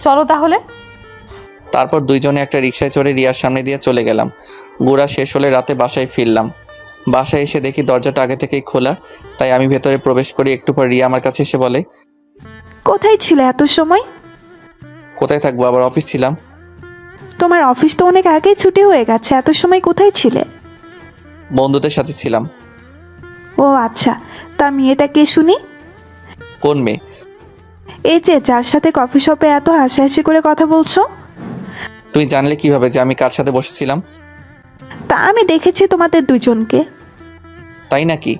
চলো তাহলে। তারপর দুইজনে একটা রিকশায় চড়ে রিয়ার সামনে দিয়ে চলে গেলাম। ঘোরা শেষ হলে রাতে বাসায় ফিরলাম। বাসায় এসে দেখি দরজাটা আগে থেকেই খোলা, তাই আমি ভেতরে প্রবেশ করি। একটু পর রিয়া আমার কাছে এসে বলে, কোথায় ছিলে এত সময়? কোথায় থাকবো, আবার অফিস ছিলাম। তোমার অফিস তো অনেক আগেই ছুটি হয়ে গেছে, এত সময় কোথায় ছিলে? বন্ধুদের সাথে ছিলাম। ও আচ্ছা, তা মেয়েটা কে শুনি? কোন মেয়ে? এই যে যার সাথে কফি শপে এত হাসাহাসি করে কথা বলছো। তুমি জানলে কিভাবে যে আমি কার সাথে বসেছিলাম? তা আমি দেখেছি তোমাদের দুজনকে। তাই নাকি?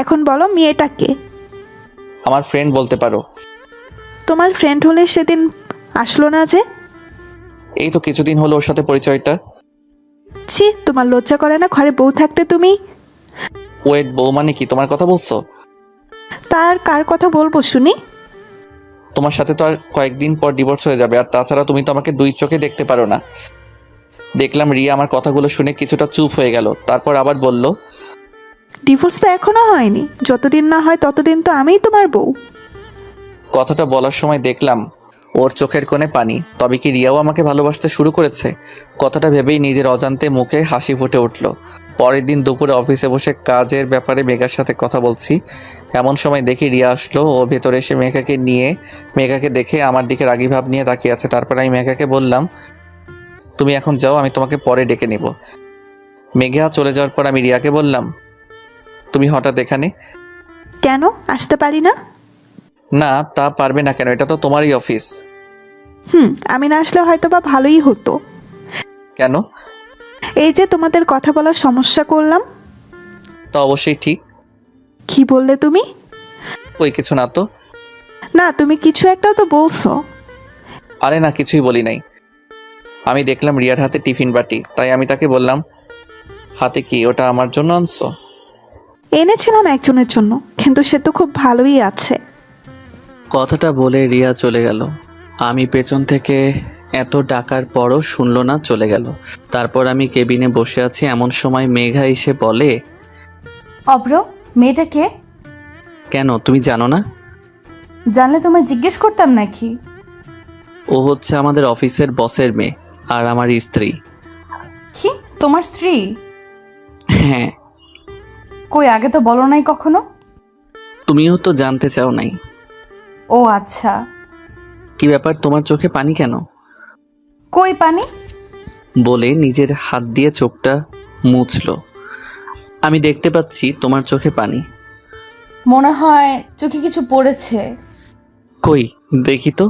এখন বলো মেয়েটা কে? আমার ফ্রেন্ড বলতে পারো। তোমার ফ্রেন্ড হলে সেদিন আসলো না যে? এই তো কিছুদিন হলো ওর সাথে পরিচয়টা। ছি, তোমার লজ্জা করে না? ঘরে বউ থাকতে তুমি। ওয়েট, বউ মানে কি? তোমার কথা বলছো? তার কার কথা বলবো শুনি? তোমার সাথে তো আর কয়েকদিন পর ডিভোর্স হয়ে যাবে, আর তাছাড়া তুমি তো আমাকে দুই চোখে দেখতে পারো না। দেখলাম রিয়া আমার কথাগুলো শুনে কিছুটা চুপ হয়ে গেল, তারপর আবার বলল, ডিভোর্স তো এখনো হয়নি, যতদিন না হয় ততদিন তো আমিই তোমার বউ। কথাটা বলার সময় দেখলাম ওর চোখের কোণে পানি। তবে কি রিয়াও আমাকে ভালোবাসতে শুরু করেছে? কথাটা ভেবেই নিজের অজান্তে মুখে হাসি ফুটে উঠল। পরের দিন দুপুরে অফিসে বসে কাজের ব্যাপারে মেঘার সাথে কথা বলছি, এমন সময় দেখি রিয়া আসলো। ও ভেতরে এসে মেঘাকে দেখে আমার দিকে রাগী ভাব নিয়ে তাকিয়ে আছে। তারপর আমি মেঘাকে বললাম, তুমি এখন যাও, আমি তোমাকে পরে ডেকে নিব। মেঘা চলে যাওয়ার পর আমি রিয়াকে বললাম, তুমি হঠাৎ এখানে? কেন আসতে পারি না? না, তা পারবে না কেন? এটা তো তোমারই অফিস। আমি না আসলে হয়তো বা ভালোই হতো। কেন? এই যে তোমাদের কথা বলার সমস্যা করলাম। তা অবশ্যই ঠিক। কি বললে তুমি? ওই কিছু না তো। না, তুমি কিছু একটা তো বলছো। আরে না, কিছুই বলি নাই। আমি দেখলাম রিয়ার হাতে টিফিন বাটি, তাই আমি তাকে বললাম, হাতে কি? ওটা আমার জন্য আনছো? এনেছিলাম একজনের জন্য, কিন্তু সে তো খুব ভালোই আছে। কথাটা বলে রিয়া চলে গেল। আমি পেছন থেকে এত ডাকার পরও শুনলো না, চলে গেল। তারপর আমি কেবিনে বসে আছি, এমন সময় মেঘা এসে বলে, অব্র, মেয়েটা কে? কেন তুমি জানো না? জানলে তোমায় জিজ্ঞেস করতাম নাকি? ও হচ্ছে আমাদের অফিসের বসের মেয়ে, আর আমার স্ত্রী। কি, তোমার স্ত্রী? হ্যাঁ। কই, আগে তো বলো নাই কখনো। তুমিও তো জানতে চাও নাই। ও আচ্ছা। কি ব্যাপার, তোমার চোখে পানি কেন? কই পানি? বলে নিজের হাত দিয়ে চোখটা মুছলো। আমি দেখতে পাচ্ছি তোমার চোখে পানি। মনে হয় চোখে কিছু পড়েছে। কই দেখি তো।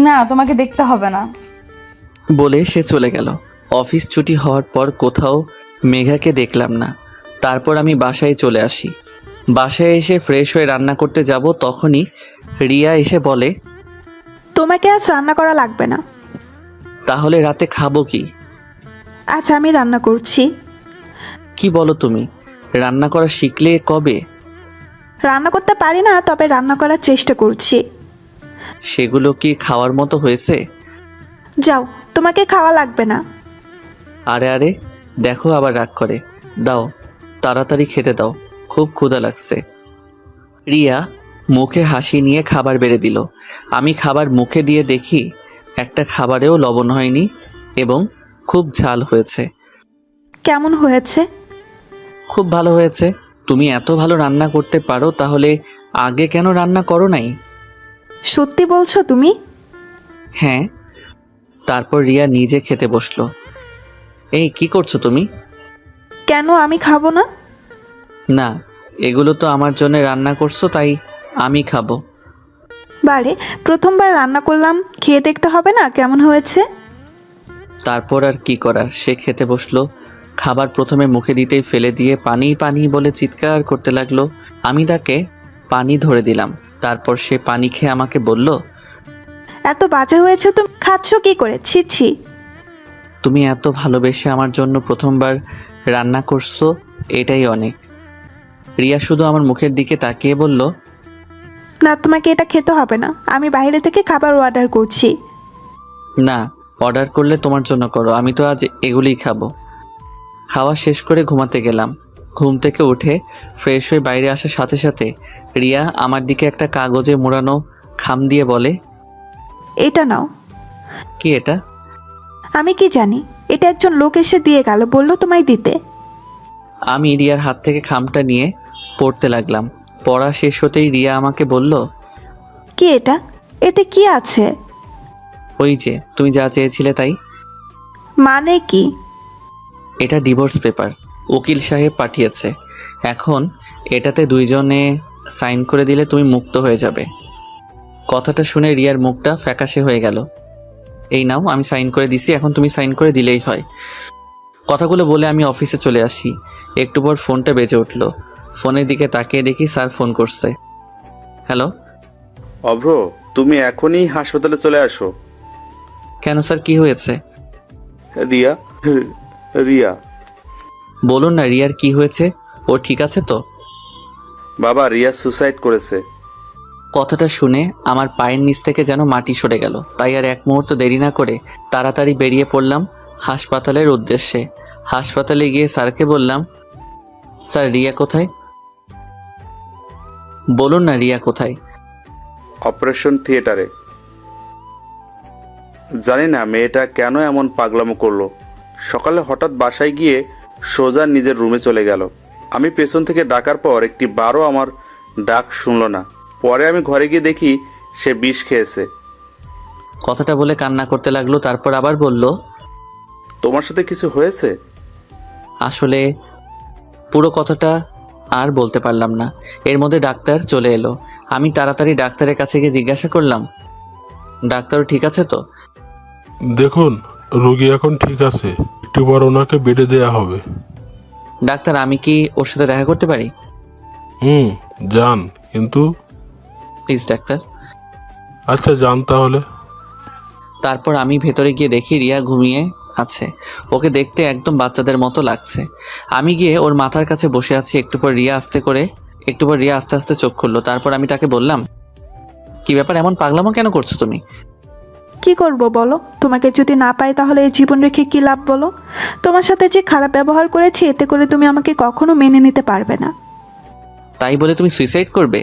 না, তোমাকে দেখতে হবে না। বলে সে চলে গেল। অফিস ছুটি হওয়ার পর কোথাও মেঘাকে দেখলাম না। তারপর আমি বাসায় চলে আসি। বাসায় এসে ফ্রেশ হয়ে রান্না করতে যাব, তখনই রিয়া এসে বলে, তোমাকে আজ রান্না করা লাগবে না। তাহলে রাতে খাবো কি? আচ্ছা, আমি রান্না করছি। কি বলো তুমি? রান্না করা শিখলে কবে? রান্না করতে পারি না, তবে রান্না করার চেষ্টা করছি। সেগুলো কি খাওয়ার মতো হয়েছে? যাও, তোমাকে খাওয়া লাগবে না। আরে আরে, দেখো আবার রাগ করে। দাও, তাড়াতাড়ি খেতে দাও, খুব ক্ষুধা লাগছে। রিয়া মুখে হাসি নিয়ে খাবার বেড়ে দিল। আমি খাবার মুখে দিয়ে দেখি একটা খাবারেও লবণ হয়নি এবং খুব ঝাল হয়েছে। কেমন হয়েছে? খুব ভালো হয়েছে। তুমি এত ভালো রান্না করতে পারো, তাহলে আগে কেন রান্না করো নাই? সত্যি বলছো তুমি? হ্যাঁ। তারপর রিয়া নিজে খেতে বসলো। এই কি করছো তুমি? কেন আমি খাবো না? না, এগুলো তো আমার জন্য রান্না করছো, তাই আমি খাবো। বারে, প্রথমবার রান্না করলাম, খেয়ে দেখতে হবে না কেমন হয়েছে? তারপর আর কি করার, সে খেতে বসলো। খাবার প্রথমে মুখে দিতেই ফেলে দিয়ে পানি পানি বলে চিৎকার করতে লাগলো। আমি তাকে পানি ধরে দিলাম। তারপর সে পানি খেয়ে আমাকে বলল, এত বাজে হয়েছে, তুমি খাচ্ছ কি করে? ছি ছি। তুমি এত ভালোবেসে আমার জন্য প্রথমবার রান্না করছো, এটাই অনেক। রিয়া শুধু আমার মুখের দিকে তাকিয়ে বলল, না, তোমাকে এটা খেতে হবে না, আমি বাইরে থেকে খাবার অর্ডার করছি। না, অর্ডার করলে তোমার জন্য করো, আমি তো আজ এগুলিই খাবো। খাওয়া শেষ করে ঘুমাতে গেলাম। ঘুম থেকে উঠে ফ্রেশ হয়ে বাইরে আসার সাথে সাথে রিয়া আমার দিকে একটা কাগজে মোড়ানো খাম দিয়ে বলে, এটা নাও। কি এটা? আমি কি জানি, এটা একজন লোক এসে দিয়ে গেল, বললো তোমায় দিতে। আমি রিয়ার হাত থেকে খামটা নিয়ে পড়তে লাগলাম। পড়া শেষ হতেই রিয়া আমাকে বলল, কি এটা? এতে কি আছে? ওই যে তুমি যা চেয়েছিলে তাই। মানে কি? এটা ডিভোর্স পেপার, উকিল সাহেব পাঠিয়েছে। এখন এটাতে দুইজনে সাইন করে দিলে তুমি মুক্ত হয়ে যাবে। কথাটা শুনে রিয়ার মুখটা ফ্যাকাশে হয়ে গেল। এই নাও, আমি সাইন করে দিছি, এখন তুমি সাইন করে দিলেই হয়। কথাগুলো বলে আমি অফিসে চলে আসি। একটু পর ফোনটা বেজে উঠল। ফোনের দিকে তাকিয়ে দেখি স্যার ফোন করছে। হ্যালো। অভ্র, তুমি এখনই হাসপাতালে চলে আসো। কেন স্যার, কি হয়েছে? রিয়া, রিয়া। বলুন না, রিয়ার কি হয়েছে? ও ঠিক আছে তো? বাবা, রিয়া সুসাইড করেছে। কথাটা শুনে আমার পায়ের নিচ থেকে যেন মাটি সরে গেল। তাই আর এক মুহূর্ত দেরি না করে তাড়াতাড়ি বেরিয়ে পড়লাম হাসপাতালের উদ্দেশ্যে। হাসপাতালে গিয়ে স্যারকে বললাম, স্যার রিয়া কোথায়? বলুন না রিয়া কোথায়? অপারেশন থিয়েটারে। জানি না মেয়েটা কেন এমন পাগলামো করলো। সকালে হঠাৎ বাসায় গিয়ে সোজা নিজের রুমে চলে গেল। আমি পেছন থেকে ডাকার পর একটি বারও আমার ডাক শুনলো না। পরে আমি ঘরে গিয়ে দেখি সে বিষ খেয়েছে। কথাটা বলে কান্না করতে লাগলো। তারপর আবার বলল, তোমার সাথে কিছু হয়েছে? আসলে পুরো কথাটা আর বলতে পারলাম না। এর মধ্যে ডাক্তার চলে এলো। আমি তাড়াতাড়ি ডাক্তারের কাছে গিয়ে জিজ্ঞাসা করলাম, ডাক্তারও ঠিক আছে তো? দেখুন, রোগী এখন ঠিক আছে, একটু পর ওনাকে বেডে দেয়া হবে। ডাক্তার, আমি কি ওর সাথে দেখা করতে পারি? যান, কিন্তু প্লিজ ডাক্তার। আচ্ছা যান তাহলে। তারপর আমি ভেতরে গিয়ে দেখি রিয়া ঘুমিয়ে আছে। ওকে দেখতে একদম বাচ্চাদের মতো লাগছে। আমি গিয়ে ওর মাথার কাছে বসে আছি। একটু পর রিয়া আস্তে আস্তে চোখ খুললো। তারপর আমি তাকে বললাম, কি ব্যাপার, এমন পাগলামো কেন করছো তুমি? কি করব বলো? তোমাকে যদি না পাই তাহলে এই জীবন রেখে কি লাভ বলো? তোমার সাথে যে খারাপ ব্যবহার করেছি, এতে করে তুমি আমাকে কখনো মেনে নিতে পারবে না। তাই বলে তুমি সুইসাইড করবে?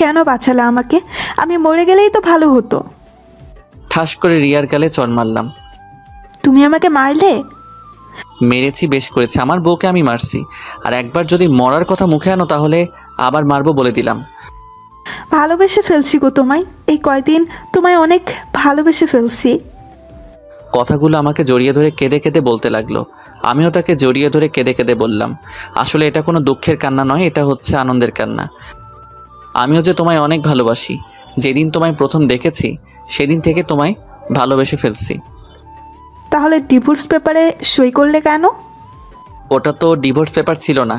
কেন বাঁচালে আমাকে? আমি মরে গেলেই তো ভালো হতো। ঠাস করে রিয়ার গালে চড় মারলাম। তুমি আমাকে মারলে? মেরেছি, বেশ করেছে। আমার বউকে আমি মারছি, আর একবার যদি মরার কথা মুখে আনো তাহলে আবার মারবো বলে দিলাম। ভালোবেসে ফেলছি গো তোমায়। এই কয়দিন তোমায় অনেক ভালোবেসে ফেলছি। কথাগুলো আমাকে জড়িয়ে ধরে কেঁদে কেঁদে বলতে লাগলো। আমিও তাকে জড়িয়ে ধরে কেঁদে কেঁদে বললাম, আসলে এটা কোনো দুঃখের কান্না নয়, এটা হচ্ছে আনন্দের কান্না। আমিও যে তোমায় অনেক ভালোবাসি। যেদিন তোমায় প্রথম দেখেছি সেদিন থেকে তোমায় ভালোবেসে ফেলছি। তাহলে ডিভোর্স পেপারে সই করলে কেন? ওটা তো ডিভোর্স পেপার ছিল না।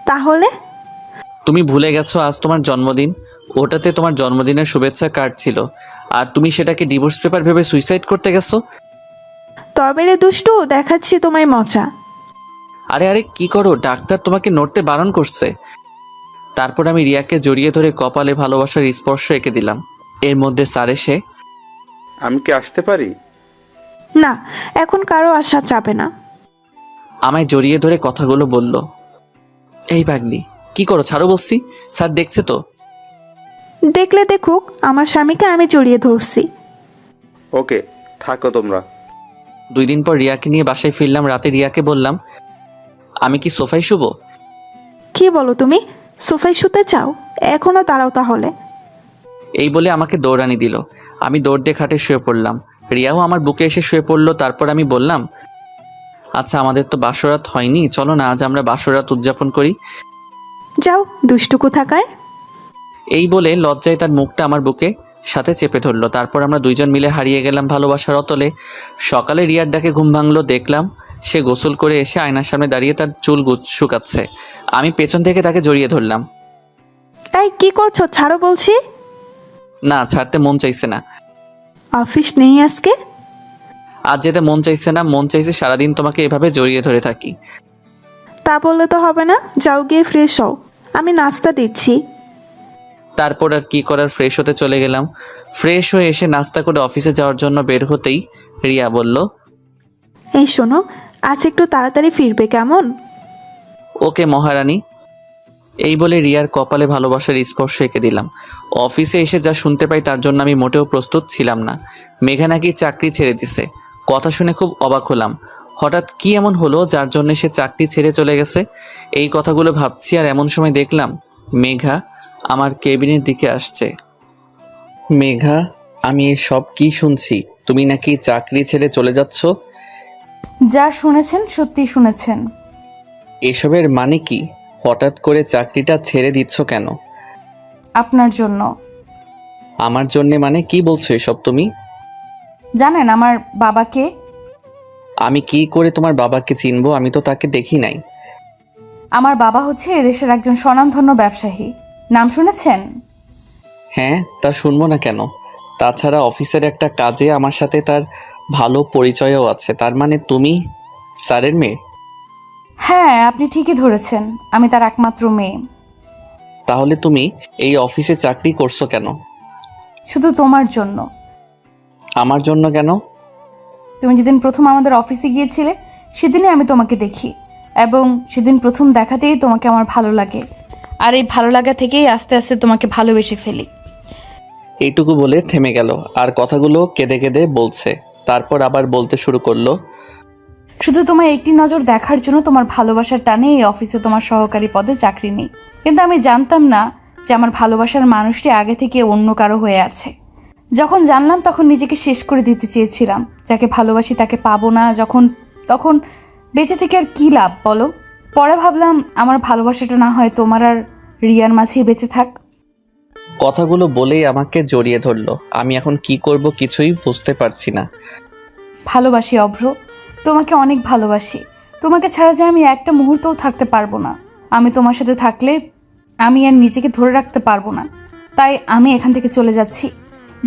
তাহলে? তুমি ভুলে গেছো আজ তোমার জন্মদিন। ওটাতে তোমার জন্মদিনের শুভেচ্ছা কার্ড ছিল, আর তুমি সেটাকে ডিভোর্স পেপার ভেবে সুইসাইড করতে গেছো। তবে রে দুষ্টু, দেখাচ্ছি তোমায় মজা। আরে আরে কি করো, ডাক্তার তোমাকে নড়তে বারণ করছে। তারপর আমি রিয়াকে জড়িয়ে ধরে কপালে ভালোবাসার স্পর্শ এঁকে দিলাম। এর মধ্যে স্যার এসে, আমি কি আসতে পারি? না, এখন কারো আসা যাবে না। আমায় জড়িয়ে ধরে কথাগুলো বলল। এই পাগলি, কি করো, ছাড়ো বলছি। স্যার দেখছে তো। দেখলে দেখুক, আমার স্বামীকে আমি জড়িয়ে ধরছি। ওকে, থাকো তোমরা। 2 দিন পর রিয়াকে নিয়ে বাসায় ফিরলাম। রাতে রিয়াকে বললাম, আমি কি সোফায় শুবো? কি বলো তুমি? সোফায় শুতে চাও? এখনো দাঁড়াও তাহলে। এই বলে আমাকে দৌড়ানি দিল। আমি দৌড় দিয়ে খাটে শুয়ে পড়লাম। রিয়াও আমার বুকে এসে শুয়ে পড়লো। তারপর আমি বললাম, আচ্ছা আমাদের তো বাসরাত হয়নি, চলো না আজ আমরা বাসরাত উদযাপন করি। যাও দুষ্টু কোথাকার। এই বলে লজ্জায় তার মুখটা আমার বুকে সাথে চেপে ধরলো। তারপর আমরা দুইজন মিলে হারিয়ে গেলাম ভালোবাসার অতলে। সকালে রিয়ার ডাকে ঘুম ভাঙলো। দেখলাম সে গোসল করে এসে আয়নার সামনে দাঁড়িয়ে তার চুল শুকাচ্ছে। আমি পেছন থেকে তাকে জড়িয়ে ধরলাম। এই কি করছো? ছাড়ো বলছি। না, ছাড়তে মন চাইছে না। অফিস নেই আজকে? আজ যেতে মন চাইছে না, মন চাইছে সারাদিন তোমাকে এভাবে জড়িয়ে ধরে থাকি। তা বললে তো হবে না, যাও গিয়ে ফ্রেশ হও, আমি নাস্তা দিচ্ছি। তারপর আর কি করার, ফ্রেশ হতে চলে গেলাম। ফ্রেশ হয়ে এসে নাস্তা করে অফিসে যাওয়ার জন্য বের হতেই রিয়া বলল, এই শোনো, আজ একটু তাড়াতাড়ি ফিরবে কেমন? ওকে মহারানী। এই বলে রিয়ার কপালে ভালোবাসার স্পর্শ এঁকে দিলাম। অফিসে এসে যা শুনতে পাই তার জন্য আমি মোটেও প্রস্তুত ছিলাম না। মেঘা নাকি চাকরি ছেড়ে দিছে। কথা শুনে খুব অবাক হলাম। হঠাৎ কি এমন হলো যার জন্য সে চাকরি ছেড়ে চলে গেছে? এই কথাগুলো ভাবছি আর এমন সময় দেখলাম মেঘা আমার কেবিনের দিকে আসছে। মেঘা, আমি সব কি শুনছি? তুমি নাকি চাকরি ছেড়ে চলে যাচ্ছ? যা শুনেছেন সত্যি শুনেছেন। এসবের মানে কি? হঠাৎ করে চাকরিটা ছেড়ে দিচ্ছ কেন? আপনার জন্য। আমার জন্যে মানে কি বলছো এসব তুমি? জানেন আমার বাবাকে? আমি কি করে তোমার বাবাকে চিনবো? আমি তো তাকে দেখি নাই। আমার বাবা হচ্ছে এদেশের একজন স্বনামধন্য ব্যবসায়ী। নাম শুনেছেন? হ্যাঁ, তা শুনবো না কেন? তাছাড়া অফিসের একটা কাজে আমার সাথে তার ভালো পরিচয়ও আছে। তার মানে তুমি স্যারের মেয়ে? হ্যাঁ, আপনি ঠিকই ধরেছেন, আমি তার একমাত্র মেয়ে। তাহলে তুমি এই অফিসে চাকরি করছো কেন? শুধু তোমার জন্য। আমার জন্য কেন? তুমি যেদিন প্রথম আমাদের অফিসে গিয়েছিলে সেদিনই আমি তোমাকে দেখি, এবং সেদিন প্রথম দেখাতেই তোমাকে আমার ভালো লাগে, আর এই ভালো লাগা থেকেই আস্তে আস্তে তোমাকে ভালোবেসে ফেলি। এইটুকু বলে থেমে গেল, আর কথাগুলো কেঁদে কেঁদে বলছে। তারপর আবার বলতে শুরু করলো, শুধু তোমার একটি নজর দেখার জন্য তোমার ভালোবাসার টানে এই অফিসে তোমার সহকারী পদে চাকরি নেই। কিন্তু আমি জানতাম না যে আমার ভালোবাসার মানুষটি আগে থেকে অন্য কারো হয়ে আছে। যখন জানলাম তখন নিজেকে শেষ করে দিতে চেয়েছিলাম। যাকে ভালোবাসি তাকে পাবো না তখন বেঁচে থেকে আর কি লাভ বলো? পরে ভাবলাম আমার ভালোবাসাটা না হয় তোমার আর রিয়ার মাঝেই বেঁচে থাক। কথাগুলো বলেই আমাকে জড়িয়ে ধরলো। আমি এখন কি করব কিছুই বুঝতে পারছি না। ভালোবাসি অভ্র, তোমাকে অনেক ভালোবাসি। তোমাকে ছাড়া যে আমি একটা মুহূর্তও থাকতে পারবো না। আমি তোমার সাথে থাকলে আমি আর নিজেকে ধরে রাখতে পারবো না। তাই আমি এখান থেকে চলে যাচ্ছি।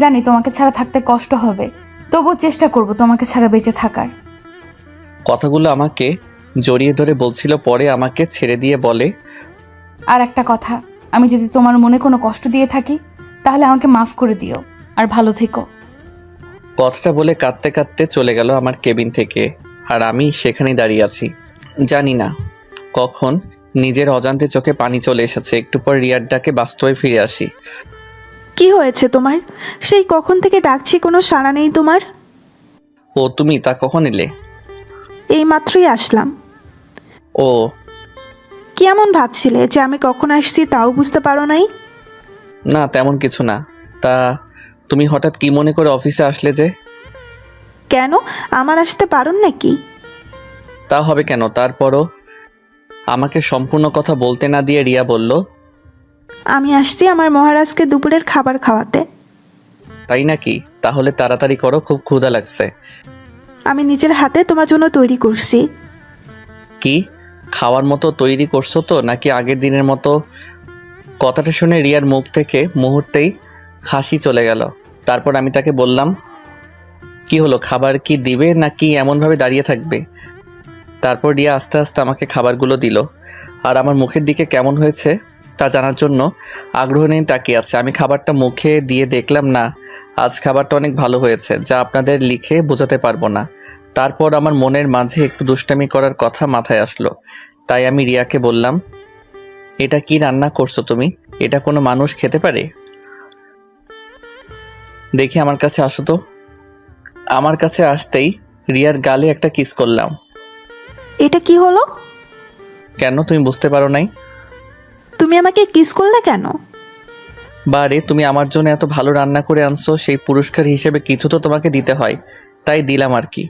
জানি তোমাকে ছাড়া থাকতে কষ্ট হবে, তবুও চেষ্টা করব তোমাকে ছাড়া বেঁচে থাকার। কথাগুলো আমাকে জড়িয়ে ধরে বলছিল, পরে আমাকে ছেড়ে দিয়ে বলে, আর একটা কথা, আমি যদি তোমার মনে কোনো কষ্ট দিয়ে থাকি তাহলে আমাকে মাফ করে দিও, আর ভালো থেকো। কথাটা বলে কাঁদতে কাঁদতে চলে গেল আমার কেবিন থেকে। আর আমি সেখানেই দাঁড়িয়ে আছি। জানি না কখন নিজের অজান্তে চোখে পানি চলে এসেছে। একটু পর রিয়ার ডাকে বাস্তবে ফিরে আসি। কি হয়েছে তোমার? সেই কখন থেকে ডাকছি, কোনো সাড়া নেই তোমার। ও তুমি, তা কখন এলে? এই মাত্রই আসলাম। ও, কি এমন ভাবছিলে যে আমি কখন আসছি তাও বুঝতে পারো নাই? না তেমন কিছু না। তা তুমি হঠাৎ কি মনে করে অফিসে আসলে যে? কেন, আমার আসতে পারুন নাকি? তা হবে কেন? তারপরও আমাকে সম্পূর্ণ কথা বলতে না দিয়ে রিয়া বলল, আমি আসছি আমার মহারাজকে দুপুরের খাবার খাওয়াতে। তাই নাকি? তাহলে তাড়াতাড়ি করো, খুব ক্ষুধা লাগছে। আমি নিজের হাতে তোমার জন্য তৈরি করছি। কি খাওয়ার মতো তৈরি করছো তো, নাকি আগের দিনের মতো? কথাটা শুনে রিয়ার মুখ থেকে মুহূর্তেই হাসি চলে গেল। তারপর আমি তাকে বললাম, কি হলো, খাবার কি দিবে নাকি এমনভাবে দাঁড়িয়ে থাকবে? তারপর রিয়া আস্তে আস্তে আমাকে খাবারগুলো দিল, আর আমার মুখের দিকে কেমন হয়েছে তা জানার জন্য আগ্রহ নিয়ে তাকিয়ে আছে। আমি খাবারটা মুখে দিয়ে দেখলাম, না, আজ খাবারটা অনেক ভালো হয়েছে, যা আপনাদের লিখে বোঝাতে পারবো না। তারপর আমার মনের মাঝে একটু দুষ্টামি করার কথা মাথায় আসলো। তাই আমি রিয়াকে বললাম, এটা কি রান্না করছো তুমি? এটা কোনো মানুষ খেতে পারে? দেখি আমার কাছে আসো তো। আমার কাছে আসতেই রিয়ার গালে একটা কিস করলাম। এটা কি হলো? কেন, তুমি বুঝতে পারো নাই? তুমি আমাকে কিস করলে কেন? বারে, তুমি আমার জন্য এত ভালো রান্না করে আনছো, সেই পুরস্কার হিসেবে কিছু তো তোমাকে দিতে হয়, তাই দিলাম আর কি।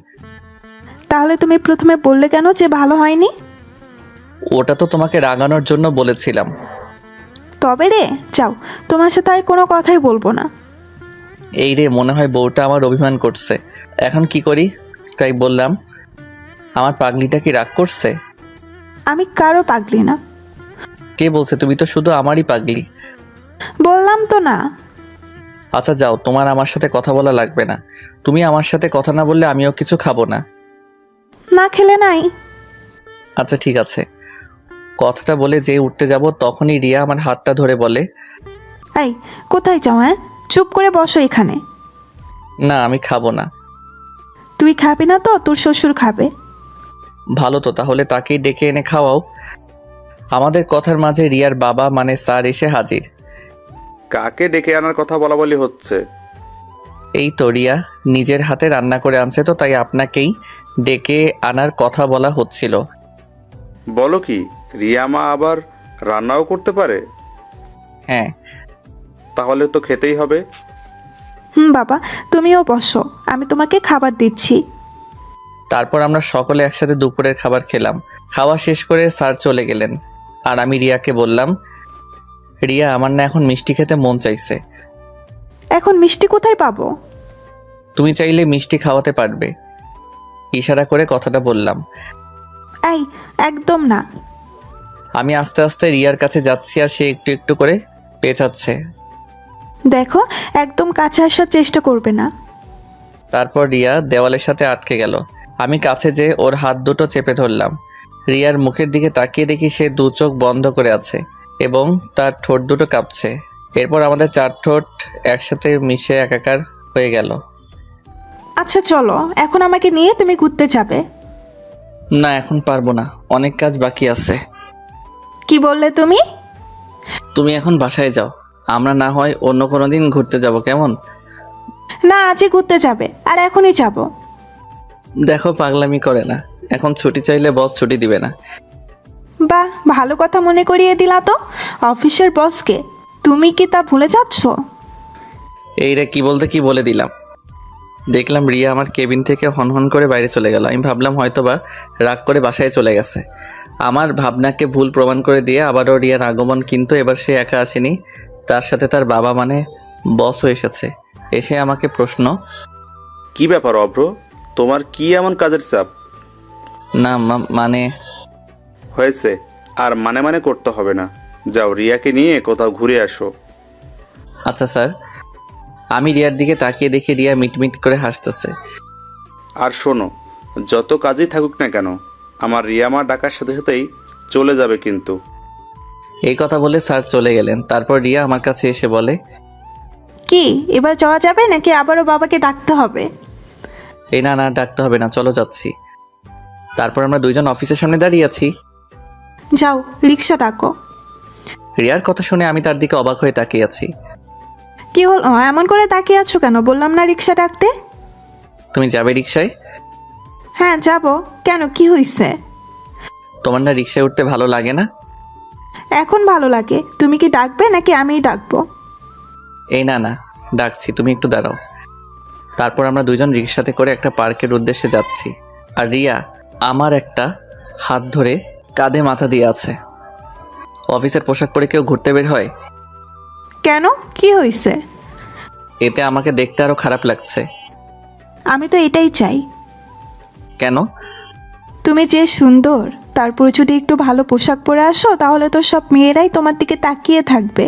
তাহলে তুমি প্রথমে বললে কেন যে ভালো হয়নি? ওটা তো তোমাকে রাগানোর জন্য বলেছিলাম। তবে রে, যাও, তোমার সাথে আর কোনো কথাই বলবো না। এই রে, মনে হয় বউটা আমার অভিমান করছে। এখন কি করি? তাই বললাম, আমার পাগলিটা কি রাগ করছে? আমি কারো পাগলি না। কে বলছে? তুমি তো শুধু আমারই পাগলি। বললাম তো না। আচ্ছা যাও, তোমার আমার সাথে কথা বলা লাগবে না। তুমি আমার সাথে কথা না বললে আমিও কিছু খাবো না। না খেলে নাই। আচ্ছা ঠিক আছে। কথাটা বলে যে উঠতে যাব, তখনই রিয়া আমার হাতটা ধরে বলে, এই, কোথায় যাও? হ্যাঁ, চুপ করে বসো এখানে। না আমি খাবো না। তুই খাবি না তো তোর শ্বশুর খাবে। ভালো তো, তাহলে তাকেই ডেকে এনে খাওয়াও। আমাদের কথার মাঝে রিয়ার বাবা মানে স্যার এসে হাজির। কাকে ডেকে আনার কথা বলা বলি হচ্ছে? এই তো রিয়া নিজের হাতে রান্না করে আনছে, তো তাই আপনাকেই ডেকে আনার কথা বলা হচ্ছিল। বলো কি, রিয়া মা আবার রান্নাও করতে পারে? হ্যাঁ। তাহলে তো খেতেই হবে। বাবা, তুমিও বসো, আমি তোমাকে খাবার দিচ্ছি। তারপর আমরা সকলে একসাথে দুপুরের খাবার খেলাম। খাওয়া শেষ করে স্যার চলে গেলেন, আর আমি রিয়াকে বললাম, রিয়া, আমার না এখন মিষ্টি খেতে মন চাইছে। এখন মিষ্টি কোথায় পাবো? তুমি চাইলে মিষ্টি খাওয়াতে পারবে। ইশারা করে কথাটা বললাম। এই, একদম না। আমি আস্তে আস্তে রিয়ার কাছে যাচ্ছি, আর সে একটু একটু করে পেঁচাচ্ছে। দেখো, একদম কাছে আসার চেষ্টা করবে না। তারপর রিয়া দেওয়ালের সাথে আটকে গেল। আমি কাছে যেয়ে ওর হাত দুটো চেপে ধরলাম। রিয়ার মুখের দিকে তাকিয়ে দেখি সে দু চোখ বন্ধ করে আছে এবং তার ঠোঁট দুটো কাঁপছে। এরপর আমাদের চার ঠোঁট একসাথে মিশে একাকার হয়ে গেল। আচ্ছা চলো, এখন আমাকে নিয়ে তুমি ঘুরতে যাবে। না, এখন পারবো না, অনেক কাজ বাকি আছে। কি বললে তুমি? তুমি এখন বাসায় যাও, আমরা না হয় অন্য কোনো দিন ঘুরতে যাব, কেমন? না, আজই ঘুরতে যাবে, আর এখনই যাব। দেখো, পাগলামি করে না, এখন ছুটি চাইলে বস ছুটি দিবে না। বাহ, ভালো কথা মনে করিয়ে দিলা তো। অফিসের বসকে তুমি কি তা ভুলে যাচ্ছ? এই রে, কি বলতে কি বলে দিলাম। দেখলাম রিয়া আমার কেবিন থেকে হনহন করে বাইরে চলে গেল। আমি ভাবলাম হয়তোবা রাগ করে বাসায় চলে গেছে। আমার ভাবনাকে ভুল প্রমাণ করে দিয়ে আবারও রিয়ার আগমন, কিন্তু এবার সে একা আসেনি, তার সাথে তার বাবা মানে বসও এসেছে। এসে আমাকে প্রশ্ন, কি ব্যাপার অভ্র, তোমার কি এমন কাজের চাপ? না মানে হয়েছে, আর মানে মানে করতে হবে না। যাও, রিয়াকে নিয়ে কোথাও ঘুরে আসো। আচ্ছা স্যার। আমি রিয়ার দিকে তাকিয়ে দেখি রিয়া মিটমিট করে হাসতেছে। আর শোনো, যত কাজই থাকুক না কেন, আমার রিয়া মা ডাকার সাথে সাথেই চলে যাবে কিন্তু। এই কথা বলে স্যার চলে গেলেন। তারপর রিয়া আমার কাছে এসে বলে, কি এবার যাওয়া যাবে নাকি আবারও বাবাকে ডাকতে হবে? এই না না, ডাকতে হবে না, চলো যাচ্ছি। তারপর আমরা দুইজন অফিসের সামনে দাঁড়িয়ে আছি। যাও, রিক্সা ডাকো। রিয়ার কথা শুনে আমি তার দিকে অবাক হয়ে তাকিয়ে আছি। কি হলো এমন করে তাকিয়ে আছো কেন? বললাম না রিক্সা ডাকতে। তুমি যাবে রিক্সায়? হ্যাঁ যাব। কেন, কি হয়েছে? তোমার না রিক্সায় উঠতে ভালো লাগে না? এখন ভালো লাগে। তুমি কি ডাকবে নাকি আমিই ডাকবো? এই না না, ডাকছি, তুমি একটু দাঁড়াও। তারপর আমরা দুইজন রিক্সাতে করে একটা পার্কের উদ্দেশ্যে যাচ্ছি, আর রিয়া আমার একটা হাত ধরে কাঁধে মাথা দিয়ে আছে। অফিসের পোশাক পরে কেউ ঘুরতে বের হয়? কেন, কি হয়েছে? এতে আমাকে দেখতে আরো খারাপ লাগছে। আমি তো এটাই চাই। কেন? তুমি যে সুন্দর, তারপর যদি একটু ভালো পোশাক পরে আসো, তাহলে তো সব মেয়েরাই তোমার দিকে তাকিয়ে থাকবে।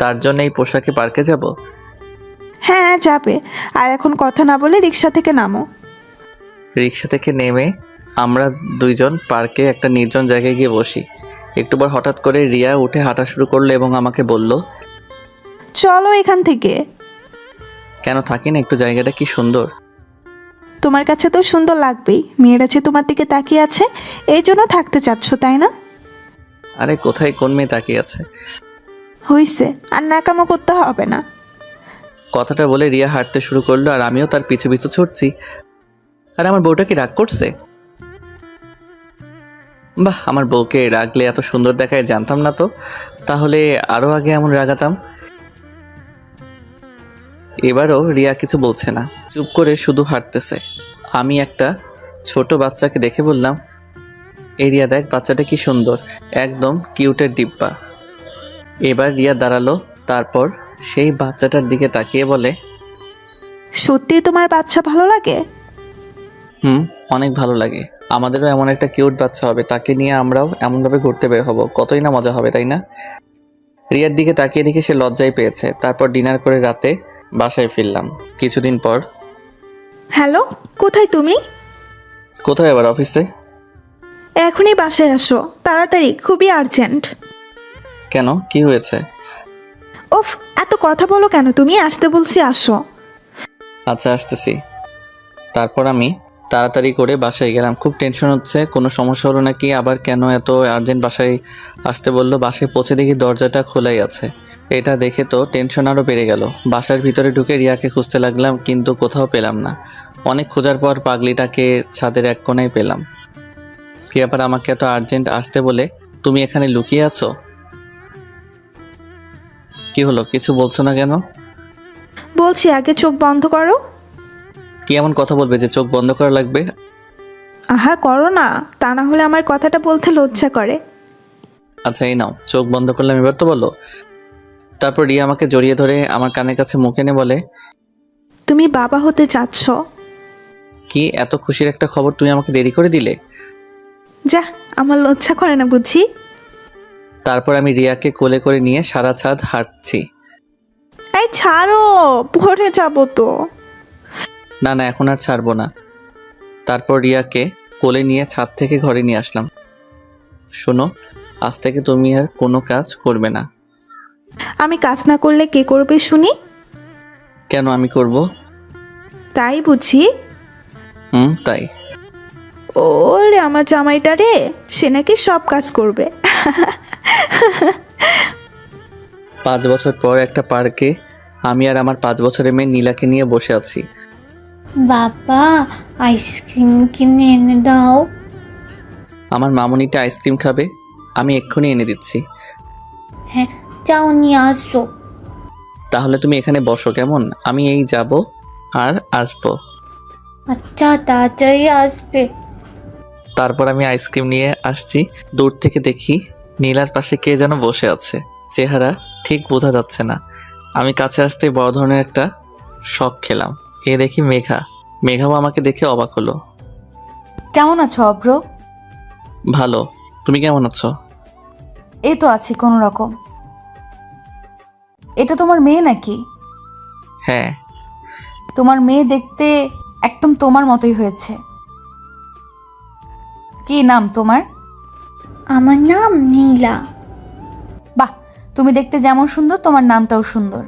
তার জন্য এই পোশাকে পার্কে যাব? হ্যাঁ যাবে। আর এখন কথা না বলে রিক্সা থেকে নামো। রিক্সা থেকে নেমে আমরা দুইজন পার্কে একটা নির্জন জায়গায় গিয়ে বসি। একটু পর হঠাৎ করে রিয়া উঠে হাঁটা শুরু করলো এবং আমাকে বলল, চলো এখান থেকে। কেন, থাকি না একটু, জায়গাটা কি সুন্দর। তোমার কাছে তো সুন্দর লাগবেই, মেয়েরা যে তোমার দিকে তাকিয়ে আছে এই জন্য থাকতে চাচ্ছ, তাই না? আরে কোথায় কোন মেয়ে তাকিয়ে আছে? হইছে, আর নাকামো করতে হবে না। কথাটা বলে রিয়া হাঁটতে শুরু করলো, আর আমিও তার পিছু পিছু ছুটছি। আর আমার বউটা কি রাগ করছে? বাহ, আমার বউকে রাগলে এত সুন্দর দেখায় জানতাম না তো, তাহলে আরো আগে এমন রাগাতাম। এবারও রিয়া কিছু বলছে না, চুপ করে শুধু হাঁটতেছে। আমি একটা ছোট বাচ্চাকে দেখে বললাম, এই রিয়া দেখ, বাচ্চাটা কি সুন্দর, একদম কিউটের ডিব্বা। এবার রিয়া দাঁড়ালো, তারপর সেই বাচ্চাটার দিকে তাকিয়ে বলে, সত্যি তোমার বাচ্চা ভালো লাগে? অনেক ভালো লাগে। আমাদেরও এমন একটা কিউট বাচ্চা হবে, তাকে নিয়ে আমরাও এমনভাবে ঘুরতে বের হব, কতই না মজা হবে, তাই না? রিয়ার দিকে তাকিয়ে দেখে সে লজ্জায় পেয়েছে। তারপর ডিনার করে রাতে বাসায় ফিরলাম। কিছুদিন পর, হ্যালো, কোথায় তুমি? কোথায় আবার? অফিসে। এখনই বাসায় আসো তাড়াতাড়ি, খুবই আর্জেন্ট। কেন, কি হয়েছে? উফ, এত কথা বলো কেন তুমি? আসতে বলছি, আসো। আচ্ছা, আসতেছি। তারপর আমি তাড়াতাড়ি করে বাসায় গেলাম। খুব টেনশন হচ্ছে, কোনো সমস্যা হলো নাকি, আবার কেন এত আর্জেন্ট বাসায় আসতে বললো। বাসায় পৌঁছে দেখি দরজাটা খোলাই আছে। এটা দেখে তো টেনশন আরও বেড়ে গেল। বাসার ভিতরে ঢুকে রিয়াকে খুঁজতে লাগলাম, কিন্তু কোথাও পেলাম না। অনেক খোঁজার পর পাগলিটাকে ছাদের এক কোণায় পেলাম। কি ব্যাপার, আমাকে এত আর্জেন্ট আসতে বলে তুমি এখানে লুকিয়ে আছো? কি হলো, কিছু বলছো না কেন? বলছি আগে চোখ বন্ধ করো। কি এমন কথা বলবে যে চোখ বন্ধ করা লাগবে? আহা করো না, তা না হলে আমার কথাটা বলতে লজ্জা করে। আচ্ছা এই নাও, চোখ বন্ধ করলাম, এবার তো বলো। তারপর রিয়া আমাকে জড়িয়ে ধরে আমার কানের কাছে মুখ এনে বলে, তুমি বাবা হতে চাচ্ছ? কি এত খুশির একটা খবর তুমি আমাকে দেরি করে দিলে? যা, আমার লজ্জা করে না বুঝি। তারপর আমি রিয়াকে কোলে করে নিয়ে সারা ছাদ হাঁটছি। এই ছাড়ো, পড়ে যাবো তো। না না, এখন আর ছাড়বো না। তারপর রিয়াকে কোলে নিয়ে ছাদ থেকে ঘরে নিয়ে আসলাম। শোনো, আজ থেকে তুমি আর কোনো কাজ করবে না। আমি কাজ না করলে কে করবে শুনি? কেন আমি করব? তাই বুঝি? তাই। ওরে আমার জামাইটা রে, সে নাকি সব কাজ করবে। 5 বছর পর একটা পার্কে আমি আর আমার 5 বছরের মেয়ে নীলাকে নিয়ে বসে আছি। বাবা, আইসক্রিম কিনে এনে দাও। আমার মামুনিটা আইসক্রিম খাবে, আমি এক্ষুনি এনে দিচ্ছি। হ্যাঁ, যাও নিয়ে আসো। তাহলে তুমি এখানে বসো কেমন, আমি এই যাব আর আসবো। আচ্ছা, তাড়াতাড়ি আসবে। তারপর আমি আইসক্রিম নিয়ে আসছি। দূর থেকে দেখি নীলার পাশে কে যেন বসে আছে, চেহারা ঠিক বোঝা যাচ্ছে না। আমি কাছে আসতে বড় ধরনের একটা শক খেলাম। এ দেখি মেঘা। মেঘাও আমাকে দেখে অবাক হলো। কেমন আছো অভ্র? ভালো, তুমি কেমন আছো? এই তো আছি কোনো রকম। এটা তোমার মেয়ে নাকি? হ্যাঁ। তোমার মেয়ে দেখতে একদম তোমার মতোই হয়েছে। কি নাম তোমার? আমার নাম নীলা। বাহ, তুমি দেখতে যেমন সুন্দর তোমার নামটাও সুন্দর।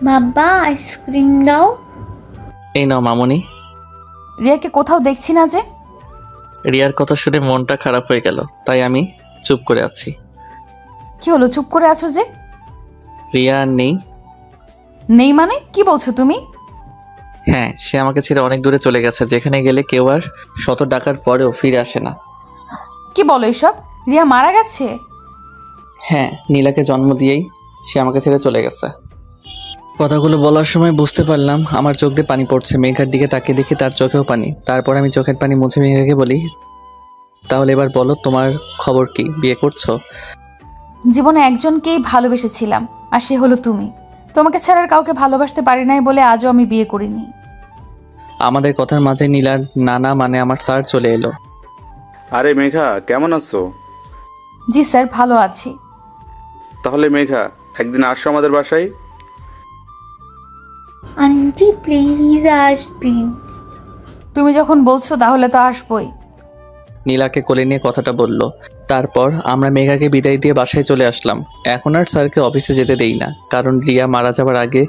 বাবা, আইসক্রিম দাও। এই নাও মামুনি। রিয়াকে কোথাও দেখছি না যে। রিয়ার কথা শুনে মনটা খারাপ হয়ে গেল, তাই আমি চুপ করে আছি। কি হলো, চুপ করে আছো যে? রিয়া আর নেই। নেই মানে কি বলছো তুমি? হ্যাঁ, সে আমাকে ছেড়ে অনেক দূরে চলে গেছে, যেখানে গেলে কেউ আর শত ডাকার পরেও ফিরে আসে না। কি বলো এসব? রিয়া মারা গেছে? হ্যাঁ, নীলাকে জন্ম দিয়েই সে আমাকে ছেড়ে চলে গেছে। কথাগুলো বলার সময় বুঝতে পারলাম আমার চোখ দিয়ে পানি পড়ছে। মেঘার দিকে তাকিয়ে দেখি তার চোখেও পানি। তারপর আমি চোখের পানি মুছে মেঘাকে বলি, তাহলে এবার বলো তোমার খবর কি, বিয়ে করছো? জীবনে একজনকেই ভালোবেসেছিলাম, আর সে হলো তুমি। তোমাকে ছাড়া আর কাউকে ভালোবাসতে পারি নাই বলে আজও আমি বিয়ে করিনি। আমাদের কথার মাঝে নীলার নানা মানে আমার স্যার চলে এলো। আরে মেঘা, কেমন আছো? জি স্যার, ভালো আছি। তাহলে মেঘা, একদিন আসো আমাদের বাসায়। আন্টি প্লিজ আসবেন। তুমি যখন বলছো তাহলে তো আসবই। নীলাকে কোলে নিয়ে কথাটা বলল। তারপর আমরা মেঘাকে বিদায় দিয়ে বাসায় চলে আসলাম। এখন আর স্যারকে অফিসে যেতে দেই না, কারণ রিয়া মারা যাবার আগে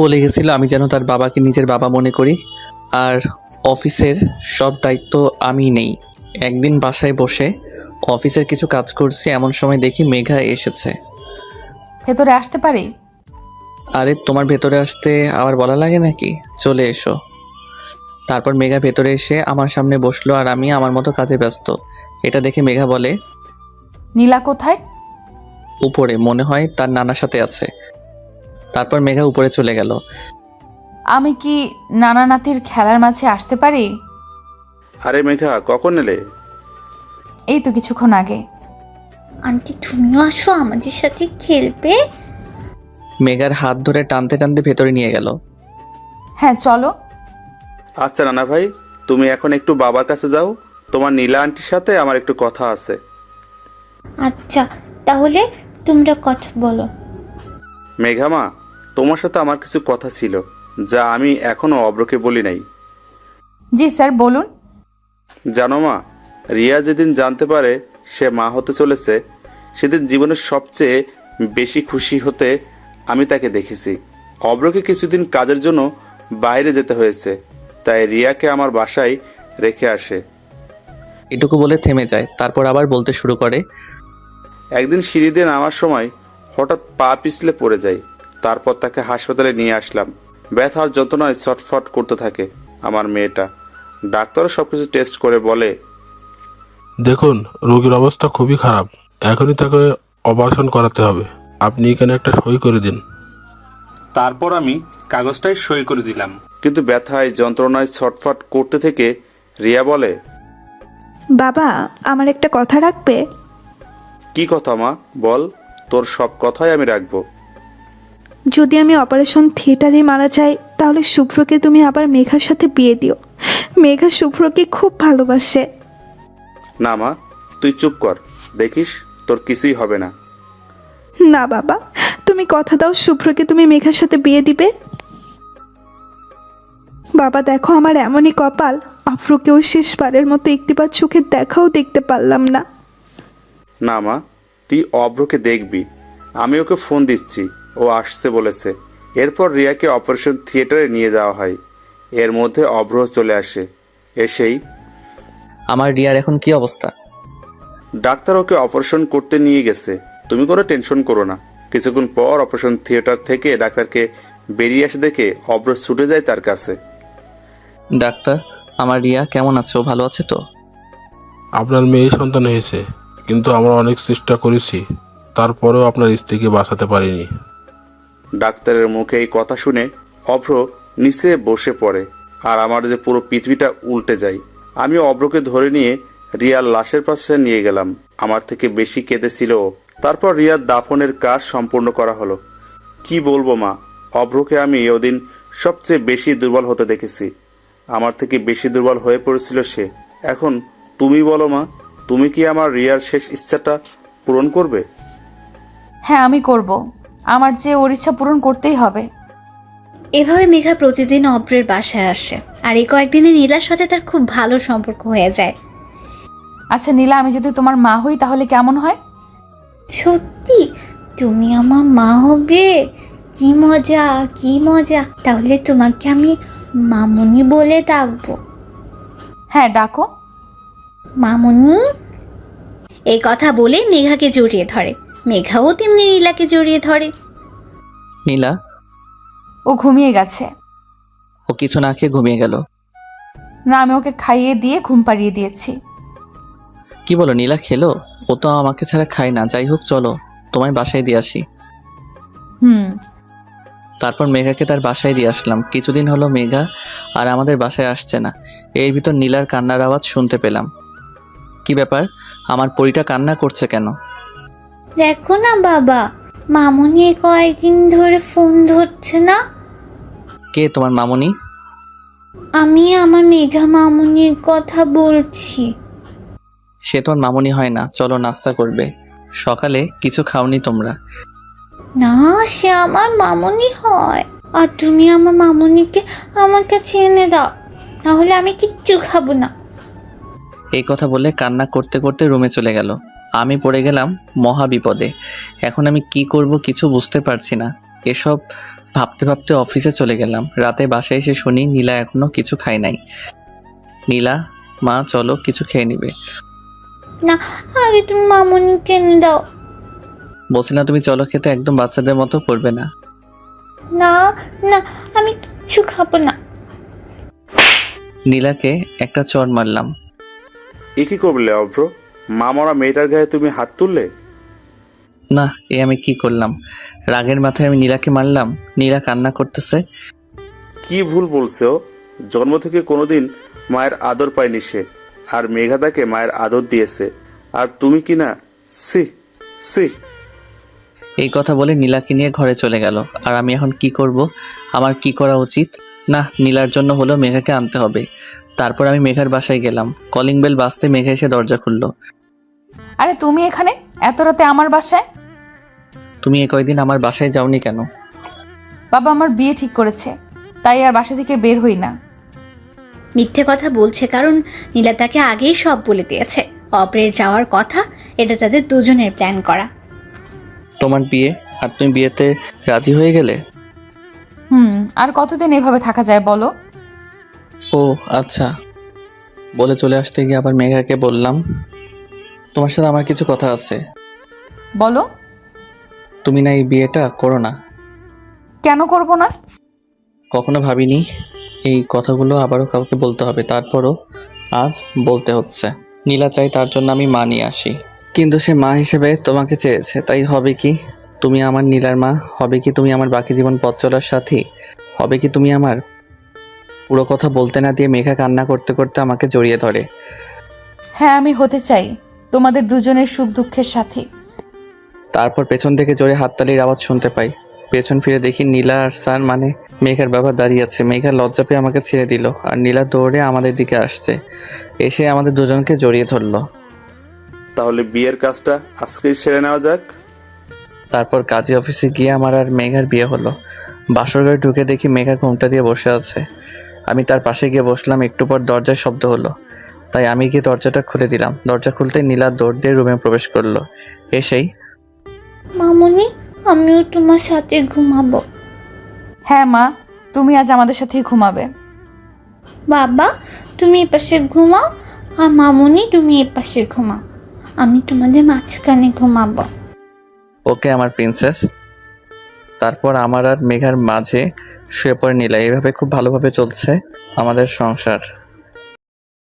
বলে গেছিল আমি যেন তার বাবাকে নিজের বাবা মনে করি, আর অফিসের সব দায়িত্ব আমি নেই। একদিন বাসায় বসে অফিসের কিছু কাজ করছি, এমন সময় দেখি মেঘা এসেছে। ভেতরে আসতে পারি? আরে তোমার ভেতরে আসতে আবার বলা লাগে নাকি, চলে এসো। তারপর মেঘা ভেতরে এসে আমার সামনে বসলো, আর আমি আমার মতো কাজে ব্যস্ত। এটা দেখে মেঘা বলে, নীলা কোথায়? উপরে, মনে হয় তার নানার সাথে আছে। তারপর মেঘা উপরে চলে গেল। আমি কি নানা নাতির খেলার মাঝে আসতে পারি? আরে মেঘা, কখন এলে? এই তো কিছুক্ষণ আগে। আন্টি তুমিও আসো, আমাদের সাথে খেলবে। মেঘার হাত ধরে টানতে টানতে ভেতরে নিয়ে গেল। হ্যাঁ চলো। আচ্ছা নানা ভাই, তুমি এখন একটু বাবার কাছে যাও, তোমার নীলা আন্টির সাথে আমার একটু কথা আছে। আচ্ছা, তাহলে তোমরা কথা বলো। মেঘা মা, তোমার সাথে আমার কিছু কথা ছিল, যা আমি এখনো অব্রকে বলি নাই। জি স্যার, বলুন। জানো মা, রিয়া যেদিন জানতে পারে সে মা হতে চলেছে, সেদিন জীবনের সবচেয়ে বেশি খুশি হতে আমি তাকে দেখেছি। অব্রকে কিছুদিন কাজের জন্য বাইরে যেতে হয়েছে, তাই রিয়াকে আমার বাসায় রেখে আসে। এটুকু বলে থেমে যায়, তারপর আবার বলতে শুরু করে, একদিন সিঁড়ি দিয়ে নামার সময় হঠাৎ পা পিছলে পড়ে যায়। তারপর তাকে হাসপাতালে নিয়ে আসলাম। ব্যথার যন্ত্রণায় ছটফট করতে থাকে আমার মেয়েটা। ডাক্তারও সবকিছু টেস্ট করে বলে, দেখুন, রোগীর অবস্থা খুবই খারাপ, এখনই তাকে অপারেশন করাতে হবে। আপনি এখানে একটা সই করে দিন। তারপর আমি কাগজটায় সই করে দিলাম। কিন্তু ব্যথায় যন্ত্রণায় ছটফট করতে থেকে রিয়া বলে, বাবা আমার একটা কথা রাখবে? কি কথা মা, বল, তোর সব কথাই আমি রাখবো। যদি আমি অপারেশন থিয়েটারে মারা যাই তাহলে শুভ্রকে তুমি আবার মেঘার সাথে বিয়ে দিও। মেঘা শুভ্রকে খুব ভালোবাসে। না মা, তুই চুপ কর, দেখিস তোর কিছুই হবে না। না বাবা, তুমি কথা দাও শুভ্রকে তুমি মেঘার সাথে বিয়ে দিবে। বাবা দেখো আমার এমনই কপাল, আফ্রোকেও শেষবারের মতো একটিবার চোখের দেখাও দেখতে পারলাম না। না মা, তুই অভ্রকে দেখবি, আমি ওকে ফোন দিচ্ছি, ও আসছে বলেছে। এরপর রিয়াকে অপারেশন থিয়েটারে নিয়ে যাওয়া হয়। এর মধ্যে অভ্র চলে আসে। এসেই, আমার রিয়ার এখন কি অবস্থা? ডাক্তার ওকে অপারেশন করতে নিয়ে গেছে, তুমি কোনো টেনশন করো না। কিছুক্ষণ পর অপারেশন থিয়েটার থেকে ডাক্তারকে বেরিয়ে আসে দেখে অভ্র ছুটে যায় তার কাছে। ডাক্তার, আমার রিয়া কেমন আছে? ও ভালো আছে তো? আপনার মেয়ে সন্তান হয়েছে, কিন্তু আমরা অনেক চেষ্টা করেছি, তারপরেও আপনার স্ত্রীকে বাঁচাতে পারিনি। ডাক্তারের মুখে এই কথা শুনে অভ্র নিচে বসে পড়ে, আর আমার যে পুরো পৃথিবীটা উল্টে যায়। আমি অভ্রকে ধরে নিয়ে রিয়ার লাশের পাশে নিয়ে গেলাম। আমার থেকে বেশি কেঁদেছিল ও। তারপর রিয়ার দাফনের কাজ সম্পূর্ণ করা হলো। কি বলবো মা, অভ্রকে আমি ওদিন সবচেয়ে বেশি দুর্বল হতে দেখেছি। আমার থেকে বেশি দুর্বল হয়ে পড়েছিল সে। এখন তুমি বলো মা, তুমি কি আমার রিয়ার শেষ ইচ্ছাটা পূরণ করবে? হ্যাঁ আমি করব, আমার যে ওর ইচ্ছা পূরণ করতেই হবে। এভাবে মেঘা প্রতিদিন অব্রের বাসায় আসে, আর এই কয়েকদিনে নীলার সাথে তার খুব ভালো সম্পর্ক হয়ে যায়। আচ্ছা নীলা, আমি যদি তোমার মা হই তাহলে কেমন হয়? সত্যি তুমি আমার মা হবে? কি মজা, কি মজা! তাহলে তোমাকে আমি মামুনি বলে ডাকবো। হ্যাঁ ডাকো। মামুনি। এই কথা বলে মেঘাকে জড়িয়ে ধরে। মেঘাও তেমনি নীলাকে জড়িয়ে ধরে। নীলা? ও ঘুমিয়ে গেছে। ও কিছু না খেয়ে ঘুমিয়ে গেল? না, আমি ওকে খাইয়ে দিয়ে ঘুম পাড়িয়ে দিয়েছি। কি বলো, নীলা খেলো? ও তো আমাকে ছাড়া খায় না। যাই হোক, চলো তোমায় বাসায় দিয়ে আসি। তারপর মেঘাকে তার বাসায় দিয়ে আসলাম। কিছুদিন হলো মেঘা আর আমাদের বাসায় আসছে না। এর ভিতর নীলার কান্নার আওয়াজ শুনতে পেলাম। কি ব্যাপার, আমার পরীটা কান্না করছে কেন? দেখো না বাবা, মামুনি কয়েকদিন ধরে ফোন ধরছে না। কে তোমার মামুনি? আমি আমার মেঘা মামুনির কথা বলছি। সে তোমার মামুনি হয় না। চলো নাস্তা করবে। সকালে কিছু খাওনি তোমরা? না, সে আমার মামুনি হয়। আর তুমি আমার মামুনিকে আমার কাছে এনে দাও, নাহলে আমি কিচ্ছু খাবো না। এই কথা বলে কান্না করতে করতে রুমে চলে গেল। আমি পড়ে গেলাম মহা বিপদে। এখন আমি কি করব কিছু বুঝতে পারছি না। এসব ভাবতে ভাবতে অফিসে চলে গেলাম। রাতে বাসায় এসে শুনি নীলা এখনো কিছু খায় নাই। নীলা, মা চলো কিছু খেয়ে নিবে। না, আগে তুমি মামুনিকে এনে দাও। বলছিলাম তুমি চলো খেতে, একদম বাচ্চাদের মতো করবে না। না না, আমি কিচ্ছু খাবো না। নীলাকে একটা চড় মারলাম। এ কি করলে অভ্র? মা মরা মেয়েটার গায়ে তুমি হাত তুললে? না, এ আমি কি করলাম? রাগের মাথায় আমি নীলাকে মারলাম। নীলা কান্না করতেছে। কি ভুল বলছে ও? জন্ম থেকে কোনোদিন মায়ের আদর পায়নি সে, আর মেঘা তাকে মায়ের আদর দিয়েছে, আর তুমি কি না? সি সি। এই কথা বলে নীলাকে নিয়ে ঘরে চলে গেল। আর আমি এখন কি করব? আমার কি করা উচিত? না, নীলার জন্য হলো মেঘাকে আনতে হবে। তারপর আমি মেঘার বাসায় গেলাম। কলিং বেল বাজতে মেঘা এসে দরজা খুললো। আরে তুমি এখানে এত রাতে আমার বাসায়? তুমি এ কয়দিন আমার বাসায় যাওনি কেন? বাবা আমার বিয়ে ঠিক করেছে, তাই আর বাসা থেকে বের হই না। মিথ্যে কথা বলছে, কারণ নীলা তাকে আগেই সব বলে দিয়েছে। অপরের যাওয়ার কথা, এটা তাদের দুজনের প্ল্যান করা। তোমার বিয়ে, আর তুমি বিয়েতে রাজি হয়ে গেলে? আর কতদিন এভাবে থাকা যায় বলো? ও আচ্ছা। বলে চলে আসতে গিয়ে আবার মেঘাকে বললাম, তোমার সাথে আমার কিছু কথা আছে। বলো। তুমি না এই বিয়েটা করো না? কেন করব না? কখনো ভাবিনি এই কথাগুলো আবারও কাউকে বলতে হবে, তারপরও আজ বলতে হচ্ছে। নীলা চাই তার জন্য আমি মা নিয়ে আসি, কিন্তু সে মা হিসেবে তোমাকে চেয়েছে, তাই হবে কি তুমি আমার নীলার মা? হবে কি তুমি আমার বাকি জীবন পথ চলার সাথী? হবে কি তুমি আমার? পুরো কথা বলতে না দিয়ে মেঘা কান্না করতে করতে আমাকে জড়িয়ে ধরে। হ্যাঁ, আমি হতে চাই তোমাদের দুজনের সুখ দুঃখের সাথী। তারপর পেছন থেকে জোরে হাততালির আওয়াজ শুনতে পাই। পেছন ফিরে দেখি নীলা আর সান মানে মেঘার বাবা দাঁড়িয়ে আছে। মেঘা লজ্জা পেয়ে আমাকে ছেড়ে দিল আর নীলা দৌড়ে আমাদের দিকে আসছে, এসে আমাদের দুজনকে জড়িয়ে ধরলো। তাহলে বিয়ের কাজটা আজকেই সেরে নেওয়া যাক। তারপর কাজী অফিসে গিয়ে আমার আর মেঘার বিয়ে হলো। বাসর ঘরে ঢুকে দেখি মেঘা ঘুমটা দিয়ে বসে আছে। আমি তার পাশে গিয়ে বসলাম। একটু পর দরজায় শব্দ হলো, তাই আমি গিয়ে দরজাটা খুলে দিলাম। দরজা খুলতে নীলা দৌড় দিয়ে রুমে প্রবেশ করলো। এসেই মামুনি, আমিও তোমার সাথে ঘুমাবো। হ্যাঁ মা, তুমি আজ আমাদের সাথেই ঘুমাবে। বাবা, তুমি এ পাশে ঘুমাও, আর মামুনি তুমি এ পাশে ঘুমাও। আমি তোমাদের মাঝখানে ঘুমাবো। ওকে আমার প্রিন্সেস। তারপর আমার আর মেঘার মাঝে শুয়ে পড়ে নীলা। এইভাবে খুব ভালোভাবে চলছে আমাদের সংসার।